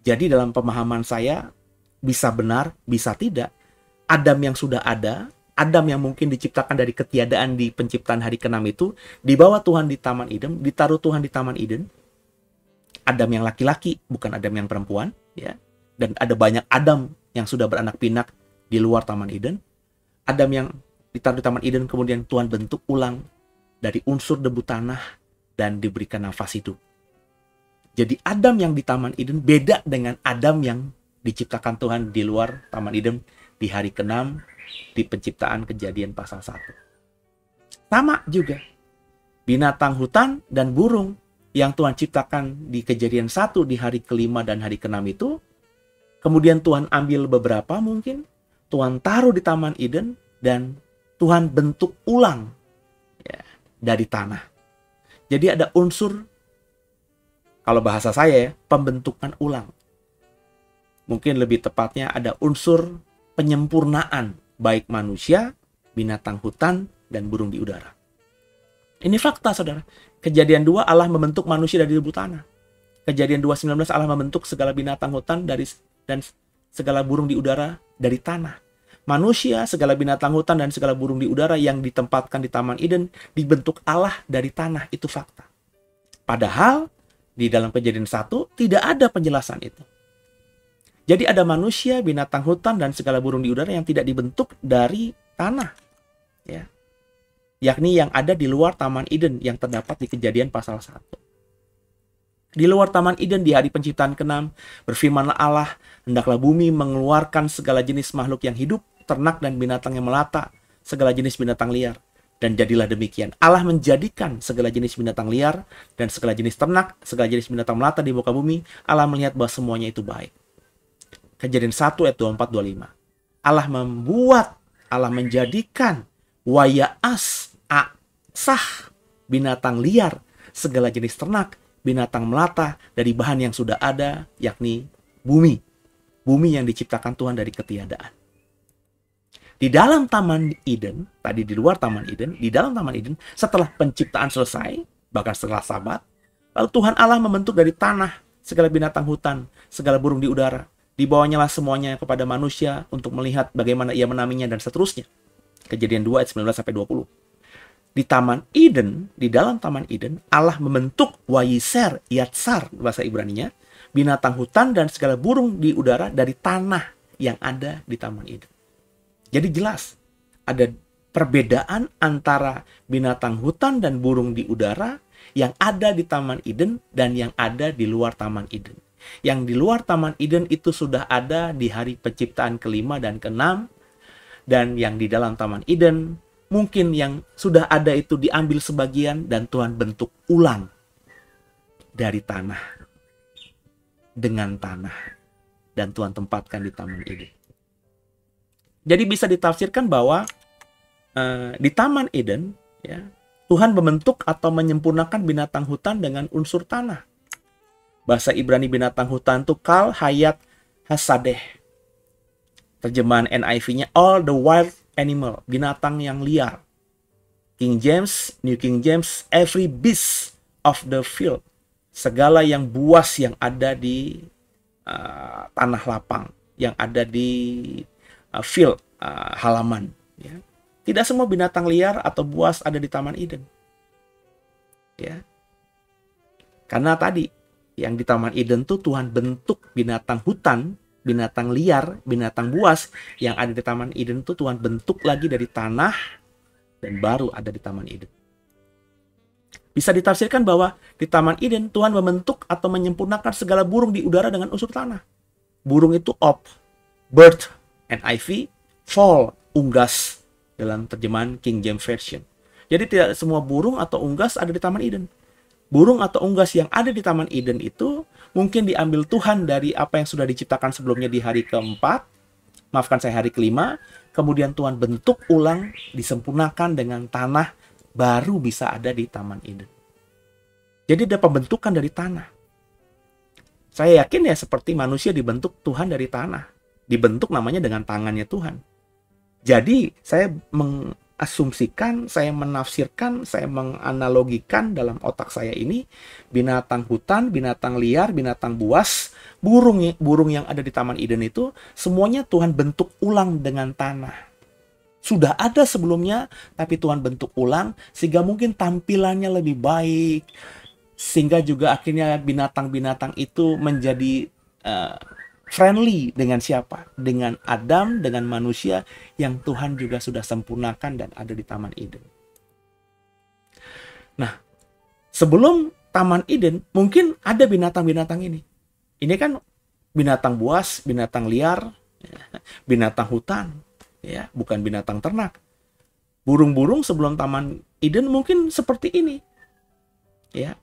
Speaker 3: Jadi dalam pemahaman saya, bisa benar, bisa tidak. Adam yang sudah ada, Adam yang mungkin diciptakan dari ketiadaan di penciptaan hari ke-6 itu, dibawa Tuhan di Taman Eden, ditaruh Tuhan di Taman Eden. Adam yang laki-laki, bukan Adam yang perempuan, ya. Dan ada banyak Adam yang sudah beranak pinak di luar Taman Eden. Adam yang ditaruh di Taman Eden, kemudian Tuhan bentuk ulang dari unsur debu tanah dan diberikan nafas hidup. Jadi Adam yang di Taman Eden beda dengan Adam yang diciptakan Tuhan di luar Taman Eden di hari ke-6 di penciptaan Kejadian pasal 1. Sama juga binatang hutan dan burung yang Tuhan ciptakan di Kejadian 1 di hari ke-5 dan hari ke-6 itu, kemudian Tuhan ambil beberapa mungkin, Tuhan taruh di Taman Eden dan Tuhan bentuk ulang, ya, dari tanah. Jadi ada unsur, kalau bahasa saya ya, pembentukan ulang. Mungkin lebih tepatnya ada unsur penyempurnaan baik manusia, binatang hutan, dan burung di udara. Ini fakta, saudara. Kejadian 2 Allah membentuk manusia dari debu tanah. Kejadian 2:19 Allah membentuk segala binatang hutan dan segala burung di udara dari tanah. Manusia, segala binatang hutan, dan segala burung di udara yang ditempatkan di Taman Eden dibentuk Allah dari tanah. Itu fakta. Padahal di dalam Kejadian 1 tidak ada penjelasan itu. Jadi ada manusia, binatang hutan, dan segala burung di udara yang tidak dibentuk dari tanah. Ya. Yakni yang ada di luar Taman Eden yang terdapat di Kejadian pasal 1. Di luar Taman Eden di hari penciptaan ke-6, berfirmanlah Allah, hendaklah bumi mengeluarkan segala jenis makhluk yang hidup, ternak dan binatang yang melata, segala jenis binatang liar. Dan jadilah demikian. Allah menjadikan segala jenis binatang liar dan segala jenis ternak, segala jenis binatang melata di muka bumi. Allah melihat bahwa semuanya itu baik. Kejadian 1 ayat 24-25. Allah menjadikan wayaas sah binatang liar, segala jenis ternak, binatang melata dari bahan yang sudah ada, yakni bumi. Bumi yang diciptakan Tuhan dari ketiadaan. Di dalam Taman Eden, tadi di luar Taman Eden, di dalam Taman Eden, setelah penciptaan selesai, bahkan setelah Sabat, lalu Tuhan Allah membentuk dari tanah segala binatang hutan, segala burung di udara. Dibawanya lah semuanya kepada manusia untuk melihat bagaimana ia menaminya dan seterusnya. Kejadian 2 ayat 19-20. Di Taman Eden, di dalam Taman Eden, Allah membentuk wayiser, yatsar, bahasa Ibraninya, binatang hutan dan segala burung di udara dari tanah yang ada di Taman Eden. Jadi jelas, ada perbedaan antara binatang hutan dan burung di udara yang ada di Taman Eden dan yang ada di luar Taman Eden. Yang di luar Taman Eden itu sudah ada di hari penciptaan ke-5 dan ke-6, dan yang di dalam Taman Eden mungkin yang sudah ada itu diambil sebagian dan Tuhan bentuk ulang dari tanah dengan tanah dan Tuhan tempatkan di Taman Eden. Jadi bisa ditafsirkan bahwa di Taman Eden, ya, Tuhan membentuk atau menyempurnakan binatang hutan dengan unsur tanah. Bahasa Ibrani binatang hutan itu kal hayat hasadeh. Terjemahan NIV-nya all the wild animal, binatang yang liar. King James, New King James, every beast of the field, segala yang buas yang ada di tanah lapang, yang ada di field, halaman. Ya. Tidak semua binatang liar atau buas ada di Taman Eden. Ya. Karena tadi, yang di Taman Eden tuh Tuhan bentuk binatang hutan, binatang liar, binatang buas yang ada di Taman Eden itu Tuhan bentuk lagi dari tanah dan baru ada di Taman Eden. Bisa ditafsirkan bahwa di Taman Eden Tuhan membentuk atau menyempurnakan segala burung di udara dengan unsur tanah. Burung itu op, bird, NIV, fall, unggas dalam terjemahan King James Version. Jadi tidak semua burung atau unggas ada di Taman Eden. Burung atau unggas yang ada di Taman Eden itu mungkin diambil Tuhan dari apa yang sudah diciptakan sebelumnya di hari keempat, maafkan saya hari kelima, kemudian Tuhan bentuk ulang, disempurnakan dengan tanah, baru bisa ada di Taman Eden. Jadi ada pembentukan dari tanah. Saya yakin ya seperti manusia dibentuk Tuhan dari tanah. Dibentuk namanya dengan tangannya Tuhan. Jadi saya asumsikan, saya menafsirkan, saya menganalogikan dalam otak saya ini binatang hutan, binatang liar, binatang buas, burung yang ada di Taman Eden itu semuanya Tuhan bentuk ulang dengan tanah. Sudah ada sebelumnya, tapi Tuhan bentuk ulang sehingga mungkin tampilannya lebih baik, sehingga juga akhirnya binatang-binatang itu menjadi friendly dengan siapa? Dengan Adam, dengan manusia yang Tuhan juga sudah sempurnakan dan ada di Taman Eden. Nah, sebelum Taman Eden, mungkin ada binatang-binatang ini. Ini kan binatang buas, binatang liar, binatang hutan, ya, bukan binatang ternak. Burung-burung sebelum Taman Eden mungkin seperti ini. Ya.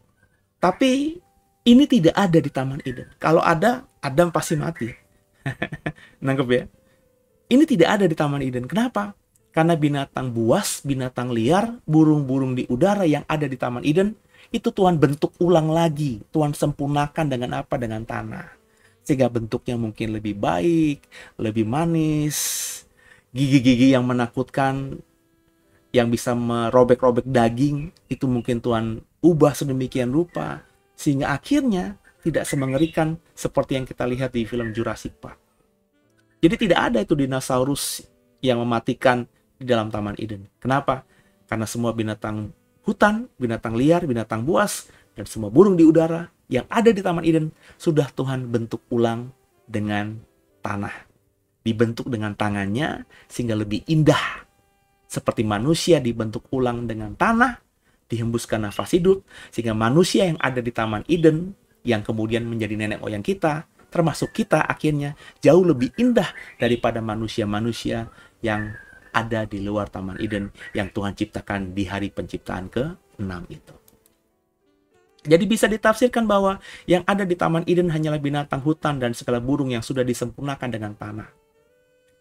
Speaker 3: Tapi ini tidak ada di Taman Eden. Kalau ada, Adam pasti mati. Nangkep ya? Ini tidak ada di Taman Eden. Kenapa? Karena binatang buas, binatang liar, burung-burung di udara yang ada di Taman Eden, itu Tuhan bentuk ulang lagi. Tuhan sempurnakan dengan apa? Dengan tanah. Sehingga bentuknya mungkin lebih baik, lebih manis, gigi-gigi yang menakutkan, yang bisa merobek-robek daging, itu mungkin Tuhan ubah sedemikian rupa. Sehingga akhirnya tidak semengerikan seperti yang kita lihat di film Jurassic Park. Jadi tidak ada itu dinosaurus yang mematikan di dalam Taman Eden. Kenapa? Karena semua binatang hutan, binatang liar, binatang buas, dan semua burung di udara yang ada di Taman Eden sudah Tuhan bentuk ulang dengan tanah. Dibentuk dengan tangannya sehingga lebih indah. Seperti manusia dibentuk ulang dengan tanah, dihembuskan nafas hidup, sehingga manusia yang ada di Taman Eden, yang kemudian menjadi nenek moyang kita, termasuk kita akhirnya jauh lebih indah daripada manusia-manusia yang ada di luar Taman Eden yang Tuhan ciptakan di hari penciptaan ke-6 itu. Jadi bisa ditafsirkan bahwa yang ada di Taman Eden hanyalah binatang hutan dan segala burung yang sudah disempurnakan dengan tanah.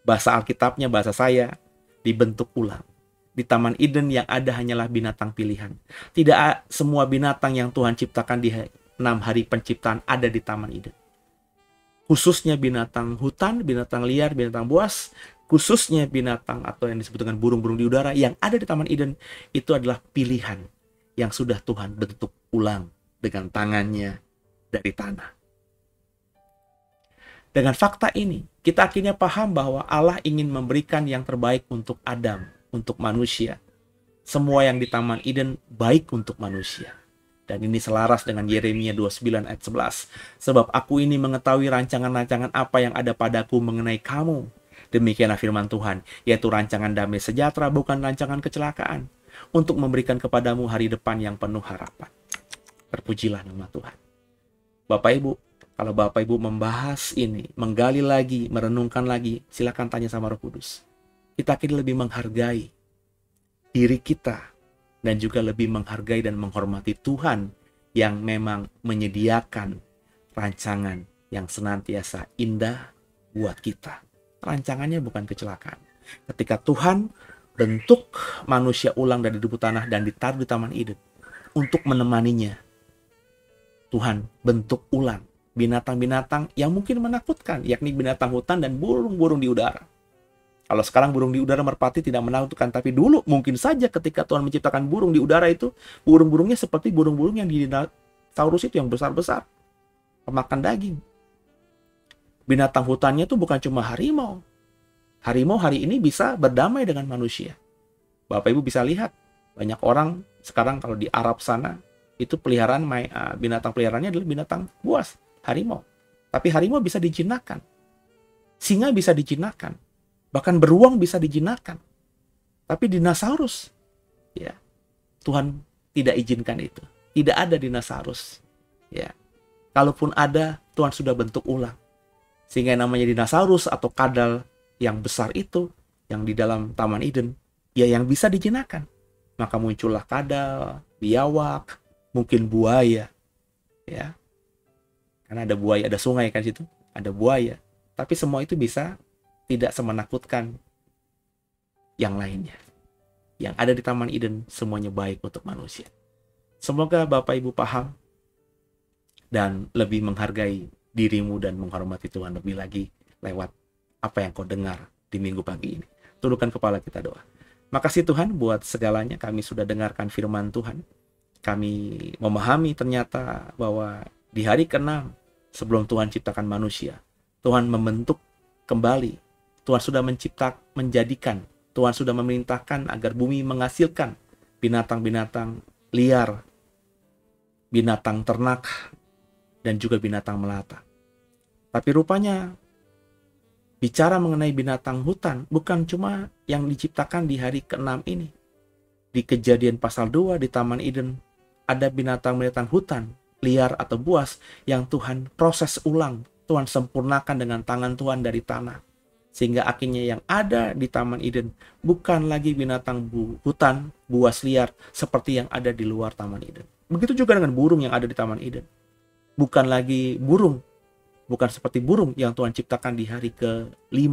Speaker 3: Bahasa Alkitabnya, bahasa saya, dibentuk ulang. Di Taman Eden yang ada hanyalah binatang pilihan. Tidak semua binatang yang Tuhan ciptakan di 6 hari penciptaan ada di Taman Eden. Khususnya binatang hutan, binatang liar, binatang buas, khususnya binatang atau yang disebut dengan burung-burung di udara yang ada di Taman Eden, itu adalah pilihan yang sudah Tuhan bentuk ulang dengan tangannya dari tanah. Dengan fakta ini, kita akhirnya paham bahwa Allah ingin memberikan yang terbaik untuk Adam, untuk manusia. Semua yang di Taman Eden baik untuk manusia. Dan ini selaras dengan Yeremia 29 ayat 11. Sebab aku ini mengetahui rancangan-rancangan apa yang ada padaku mengenai kamu. Demikianlah firman Tuhan, yaitu rancangan damai sejahtera, bukan rancangan kecelakaan, untuk memberikan kepadamu hari depan yang penuh harapan. Terpujilah nama Tuhan. Bapak Ibu, kalau Bapak Ibu membahas ini, menggali lagi, merenungkan lagi, silakan tanya sama Roh Kudus. Kita akan lebih menghargai diri kita, dan juga lebih menghargai dan menghormati Tuhan yang memang menyediakan rancangan yang senantiasa indah buat kita. Rancangannya bukan kecelakaan. Ketika Tuhan bentuk manusia ulang dari debu tanah dan ditaruh di Taman Eden untuk menemaninya, Tuhan bentuk ulang binatang-binatang yang mungkin menakutkan, yakni binatang hutan dan burung-burung di udara. Kalau sekarang burung di udara merpati tidak menakutkan, tapi dulu mungkin saja ketika Tuhan menciptakan burung di udara itu, burung-burungnya seperti burung-burung yang di dinosaurus itu yang besar-besar, pemakan daging. Binatang hutannya itu bukan cuma harimau. Harimau hari ini bisa berdamai dengan manusia. Bapak Ibu bisa lihat, banyak orang sekarang kalau di Arab sana, itu peliharaan binatang peliharaannya adalah binatang buas, harimau. Tapi harimau bisa dijinakkan. Singa bisa dijinakkan. Bahkan beruang bisa dijinakkan. Tapi dinosaurus, ya, Tuhan tidak izinkan itu. Tidak ada dinosaurus. Ya. Kalaupun ada, Tuhan sudah bentuk ulang. Sehingga namanya dinosaurus atau kadal yang besar itu, yang di dalam Taman Eden, ya yang bisa dijinakkan. Maka muncullah kadal, biawak, mungkin buaya. Ya. Karena ada buaya, ada sungai kan situ, ada buaya. Tapi semua itu bisa tidak semenakutkan yang lainnya. Yang ada di Taman Eden semuanya baik untuk manusia. Semoga Bapak Ibu paham dan lebih menghargai dirimu dan menghormati Tuhan lebih lagi lewat apa yang kau dengar di minggu pagi ini. Tundukkan kepala kita doa. Makasih Tuhan buat segalanya, kami sudah dengarkan firman Tuhan. Kami memahami ternyata bahwa di hari ke-6 sebelum Tuhan ciptakan manusia, Tuhan membentuk kembali. Tuhan sudah menjadikan, Tuhan sudah memerintahkan agar bumi menghasilkan binatang-binatang liar, binatang ternak, dan juga binatang melata. Tapi rupanya, bicara mengenai binatang hutan, bukan cuma yang diciptakan di hari ke-6 ini. Di Kejadian pasal 2 di Taman Eden, ada binatang-binatang hutan, liar atau buas, yang Tuhan proses ulang, Tuhan sempurnakan dengan tangan Tuhan dari tanah. Sehingga akhirnya yang ada di Taman Eden bukan lagi binatang hutan, buas liar seperti yang ada di luar Taman Eden. Begitu juga dengan burung yang ada di Taman Eden. Bukan lagi burung, bukan seperti burung yang Tuhan ciptakan di hari ke-5,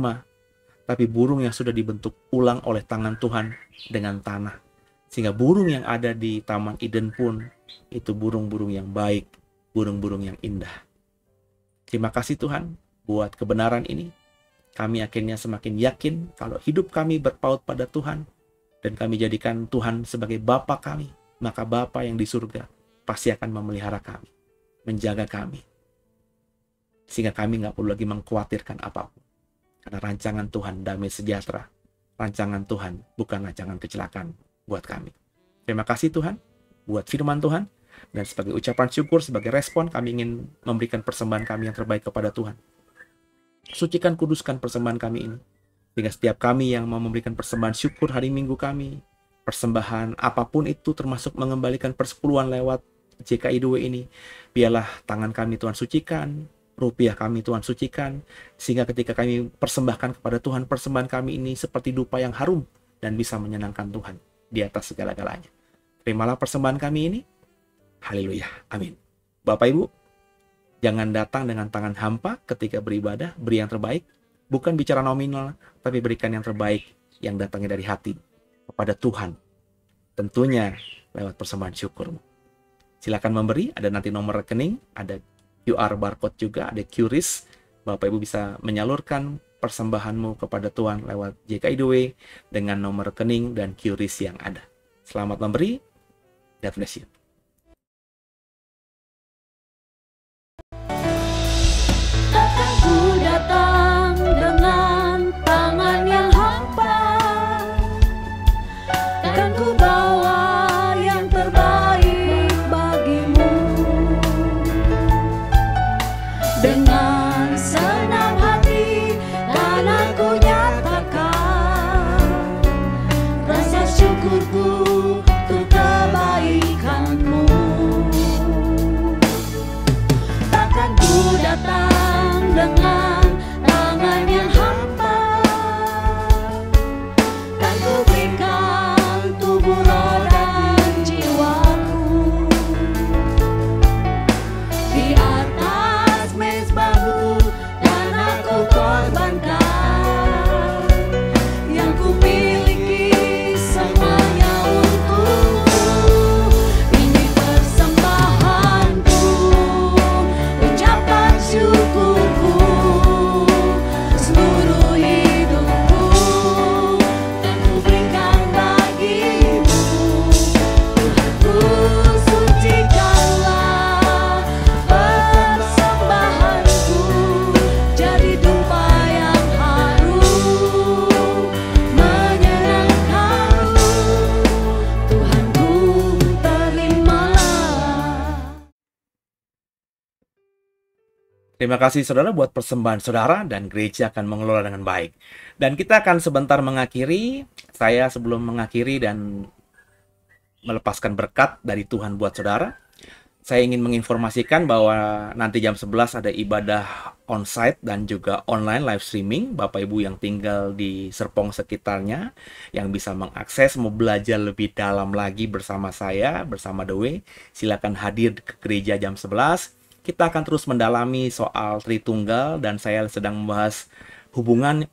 Speaker 3: tapi burung yang sudah dibentuk ulang oleh tangan Tuhan dengan tanah. Sehingga burung yang ada di Taman Eden pun itu burung-burung yang baik, burung-burung yang indah. Terima kasih Tuhan buat kebenaran ini. Kami akhirnya semakin yakin kalau hidup kami berpaut pada Tuhan dan kami jadikan Tuhan sebagai Bapa kami, maka Bapa yang di surga pasti akan memelihara kami, menjaga kami. Sehingga kami nggak perlu lagi mengkhawatirkan apapun. Karena rancangan Tuhan damai sejahtera. Rancangan Tuhan bukan rancangan kecelakaan buat kami. Terima kasih Tuhan buat firman Tuhan. Dan sebagai ucapan syukur, sebagai respon, kami ingin memberikan persembahan kami yang terbaik kepada Tuhan. Sucikan, kuduskan persembahan kami ini. Sehingga setiap kami yang mau memberikan persembahan syukur hari Minggu kami, persembahan apapun itu termasuk mengembalikan persepuluhan lewat JKI2 ini, biarlah tangan kami Tuhan sucikan, rupiah kami Tuhan sucikan, sehingga ketika kami persembahkan kepada Tuhan, persembahan kami ini seperti dupa yang harum dan bisa menyenangkan Tuhan di atas segala-galanya. Terimalah persembahan kami ini. Haleluya. Amin. Bapak Ibu, jangan datang dengan tangan hampa ketika beribadah, beri yang terbaik. Bukan bicara nominal, tapi berikan yang terbaik yang datangnya dari hati kepada Tuhan. Tentunya lewat persembahan syukurmu. Silakan memberi, ada nanti nomor rekening, ada QR barcode juga, ada QRIS. Bapak Ibu bisa menyalurkan persembahanmu kepada Tuhan lewat JKI2 dengan nomor rekening dan QRIS yang ada. Selamat memberi. God bless you.
Speaker 2: Datang dengan tangan yang hampa, dan ku bawa
Speaker 3: Terima kasih saudara buat persembahan saudara, dan gereja akan mengelola dengan baik. Dan kita akan sebentar mengakhiri. Saya sebelum mengakhiri dan melepaskan berkat dari Tuhan buat saudara, saya ingin menginformasikan bahwa nanti jam 11 ada ibadah onsite dan juga online live streaming. Bapak Ibu yang tinggal di Serpong sekitarnya, yang bisa mengakses, mau belajar lebih dalam lagi bersama saya, bersama The Way, silakan hadir ke gereja jam 11. Kita akan terus mendalami soal Tritunggal, dan saya sedang membahas hubungan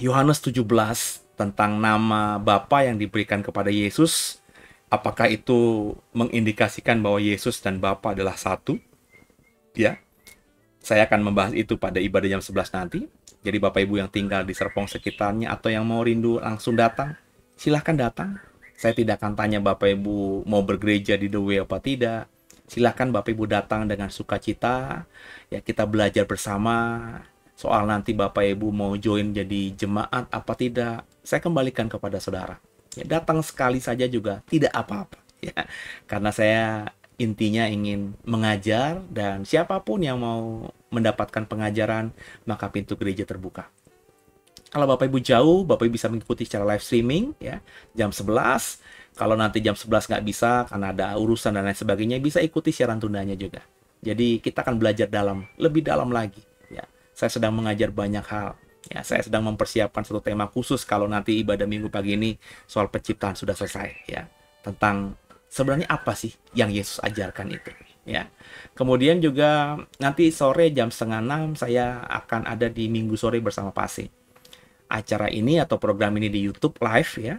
Speaker 3: Yohanes 17 tentang nama Bapa yang diberikan kepada Yesus. Apakah itu mengindikasikan bahwa Yesus dan Bapa adalah satu? Ya, saya akan membahas itu pada ibadah jam 11 nanti. Jadi Bapak Ibu yang tinggal di Serpong sekitarnya atau yang mau rindu langsung datang, silahkan datang. Saya tidak akan tanya Bapak Ibu mau bergereja di The Way apa tidak. Silahkan Bapak Ibu datang dengan sukacita. Ya, kita belajar bersama. Soal nanti Bapak Ibu mau join jadi jemaat apa tidak, saya kembalikan kepada saudara. Ya, datang sekali saja juga tidak apa-apa, ya. Karena saya intinya ingin mengajar, dan siapapun yang mau mendapatkan pengajaran, maka pintu gereja terbuka. Kalau Bapak Ibu jauh, Bapak Ibu bisa mengikuti secara live streaming, ya, jam 11. Kalau nanti jam 11 nggak bisa karena ada urusan dan lain sebagainya, bisa ikuti siaran tundanya juga. Jadi kita akan belajar lebih dalam lagi. Ya, saya sedang mengajar banyak hal. Ya, saya sedang mempersiapkan satu tema khusus kalau nanti ibadah minggu pagi ini soal penciptaan sudah selesai, ya. Tentang sebenarnya apa sih yang Yesus ajarkan itu, ya. Kemudian juga nanti sore jam 5:30 saya akan ada di Minggu Sore Bersama Pase. Acara ini atau program ini di YouTube live, ya.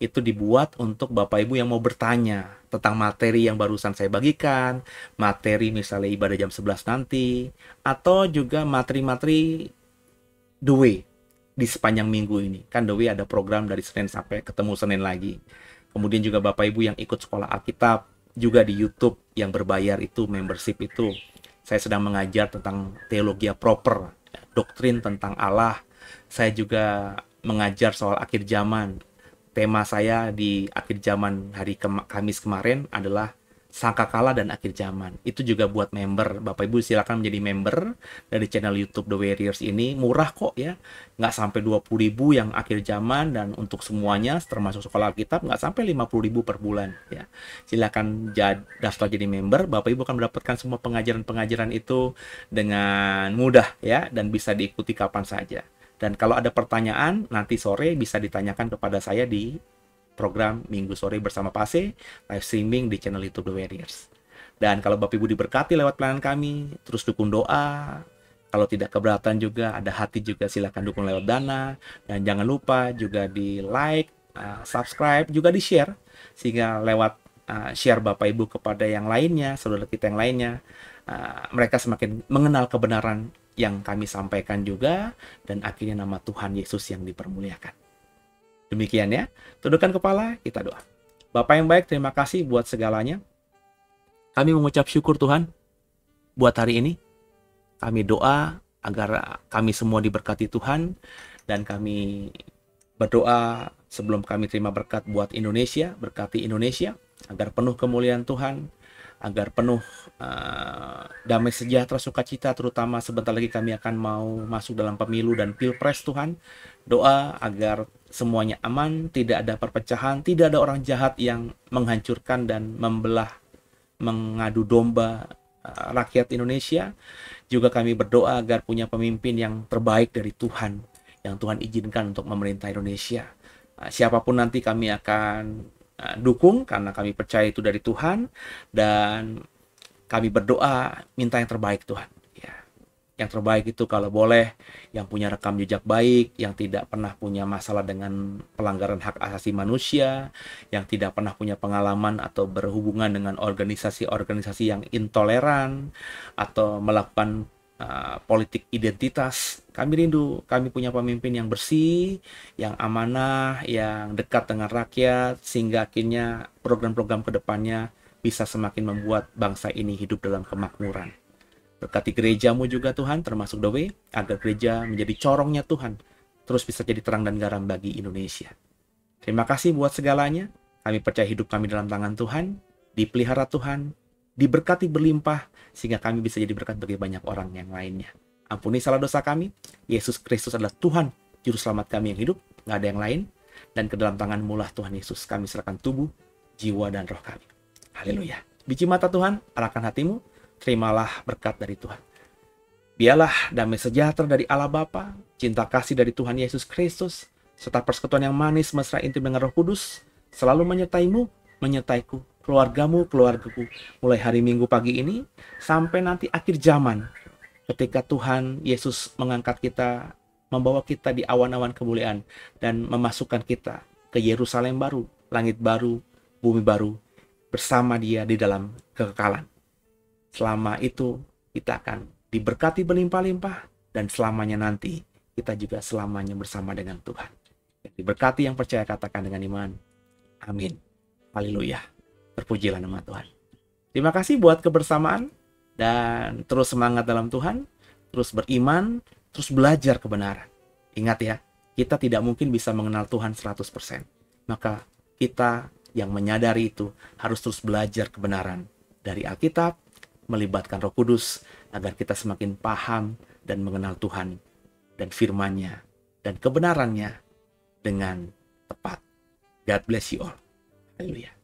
Speaker 3: Itu dibuat untuk Bapak Ibu yang mau bertanya tentang materi yang barusan saya bagikan, materi misalnya ibadah jam 11 nanti, atau juga materi-materi The Way di sepanjang minggu ini. Kan The Way ada program dari Senin sampai ketemu Senin lagi. Kemudian juga Bapak Ibu yang ikut sekolah Alkitab juga di YouTube yang berbayar itu, membership itu. Saya sedang mengajar tentang teologi proper, doktrin tentang Allah. Saya juga mengajar soal akhir zaman. Tema saya di akhir zaman hari Kamis kemarin adalah sangkakala dan akhir zaman. Itu juga buat member. Bapak Ibu silakan menjadi member dari channel YouTube The Warriors ini. Murah kok, ya. Nggak sampai 20.000 yang akhir zaman, dan untuk semuanya termasuk sekolah Alkitab nggak sampai 50.000 per bulan, ya. Silakan daftar jadi member. Bapak Ibu akan mendapatkan semua pengajaran-pengajaran itu dengan mudah, ya, dan bisa diikuti kapan saja. Dan kalau ada pertanyaan nanti sore bisa ditanyakan kepada saya di program Minggu Sore Bersama Pase, live streaming di channel YouTube The Warriors. Dan kalau Bapak Ibu diberkati lewat pelayanan kami, terus dukung doa. Kalau tidak keberatan juga, ada hati juga, silakan dukung lewat dana. Dan jangan lupa juga di like, subscribe, juga di share. Sehingga lewat share Bapak Ibu kepada yang lainnya, saudara kita yang lainnya, mereka semakin mengenal kebenaran yang kami sampaikan juga. Dan akhirnya nama Tuhan Yesus yang dipermuliakan. Demikian, ya. Tundukkan kepala, kita doa. Bapa yang baik, terima kasih buat segalanya. Kami mengucap syukur Tuhan buat hari ini. Kami doa agar kami semua diberkati Tuhan. Dan kami berdoa sebelum kami terima berkat buat Indonesia. Berkati Indonesia agar penuh kemuliaan Tuhan. Agar penuh damai sejahtera sukacita, terutama sebentar lagi kami akan mau masuk dalam pemilu dan pilpres Tuhan. Doa agar semuanya aman, tidak ada perpecahan, tidak ada orang jahat yang menghancurkan dan membelah, mengadu domba rakyat Indonesia. Juga kami berdoa agar punya pemimpin yang terbaik dari Tuhan, yang Tuhan izinkan untuk memerintah Indonesia. Siapapun nanti kami akan dukung karena kami percaya itu dari Tuhan, dan kami berdoa minta yang terbaik Tuhan. Ya. Yang terbaik itu kalau boleh yang punya rekam jejak baik, yang tidak pernah punya masalah dengan pelanggaran hak asasi manusia, yang tidak pernah punya pengalaman atau berhubungan dengan organisasi-organisasi yang intoleran atau melakukan politik identitas. Kami rindu kami punya pemimpin yang bersih, yang amanah, yang dekat dengan rakyat, sehingga akhirnya program-program ke depannya bisa semakin membuat bangsa ini hidup dalam kemakmuran. Berkati gerejamu juga Tuhan, termasuk The Way, agar gereja menjadi corongnya Tuhan, terus bisa jadi terang dan garam bagi Indonesia. Terima kasih buat segalanya. Kami percaya hidup kami dalam tangan Tuhan, dipelihara Tuhan, diberkati berlimpah, sehingga kami bisa jadi berkat bagi banyak orang yang lainnya. Ampuni salah dosa kami. Yesus Kristus adalah Tuhan, Juru Selamat kami yang hidup, nggak ada yang lain. Dan ke dalam tangan-Mu lah Tuhan Yesus, kami serahkan tubuh, jiwa, dan roh kami. Haleluya. Biji mata Tuhan, arahkan hatimu, terimalah berkat dari Tuhan. Biarlah damai sejahtera dari Allah Bapa, cinta kasih dari Tuhan Yesus Kristus, serta persekutuan yang manis, mesra, intim dengan Roh Kudus, selalu menyertai-Mu, menyertaiku, keluargamu, keluargaku, mulai hari Minggu pagi ini, sampai nanti akhir zaman, ketika Tuhan Yesus mengangkat kita, membawa kita di awan-awan kemuliaan, dan memasukkan kita ke Yerusalem baru, langit baru, bumi baru, bersama Dia di dalam kekekalan. Selama itu, kita akan diberkati berlimpah-limpah, dan selamanya nanti, kita juga selamanya bersama dengan Tuhan. Yang diberkati yang percaya katakan dengan iman. Amin. Haleluya. Terpujilah nama Tuhan. Terima kasih buat kebersamaan, dan terus semangat dalam Tuhan, terus beriman, terus belajar kebenaran. Ingat ya, kita tidak mungkin bisa mengenal Tuhan 100%. Maka kita yang menyadari itu harus terus belajar kebenaran dari Alkitab, melibatkan Roh Kudus, agar kita semakin paham dan mengenal Tuhan dan firman-Nya dan kebenarannya dengan tepat. God bless you all. Haleluya.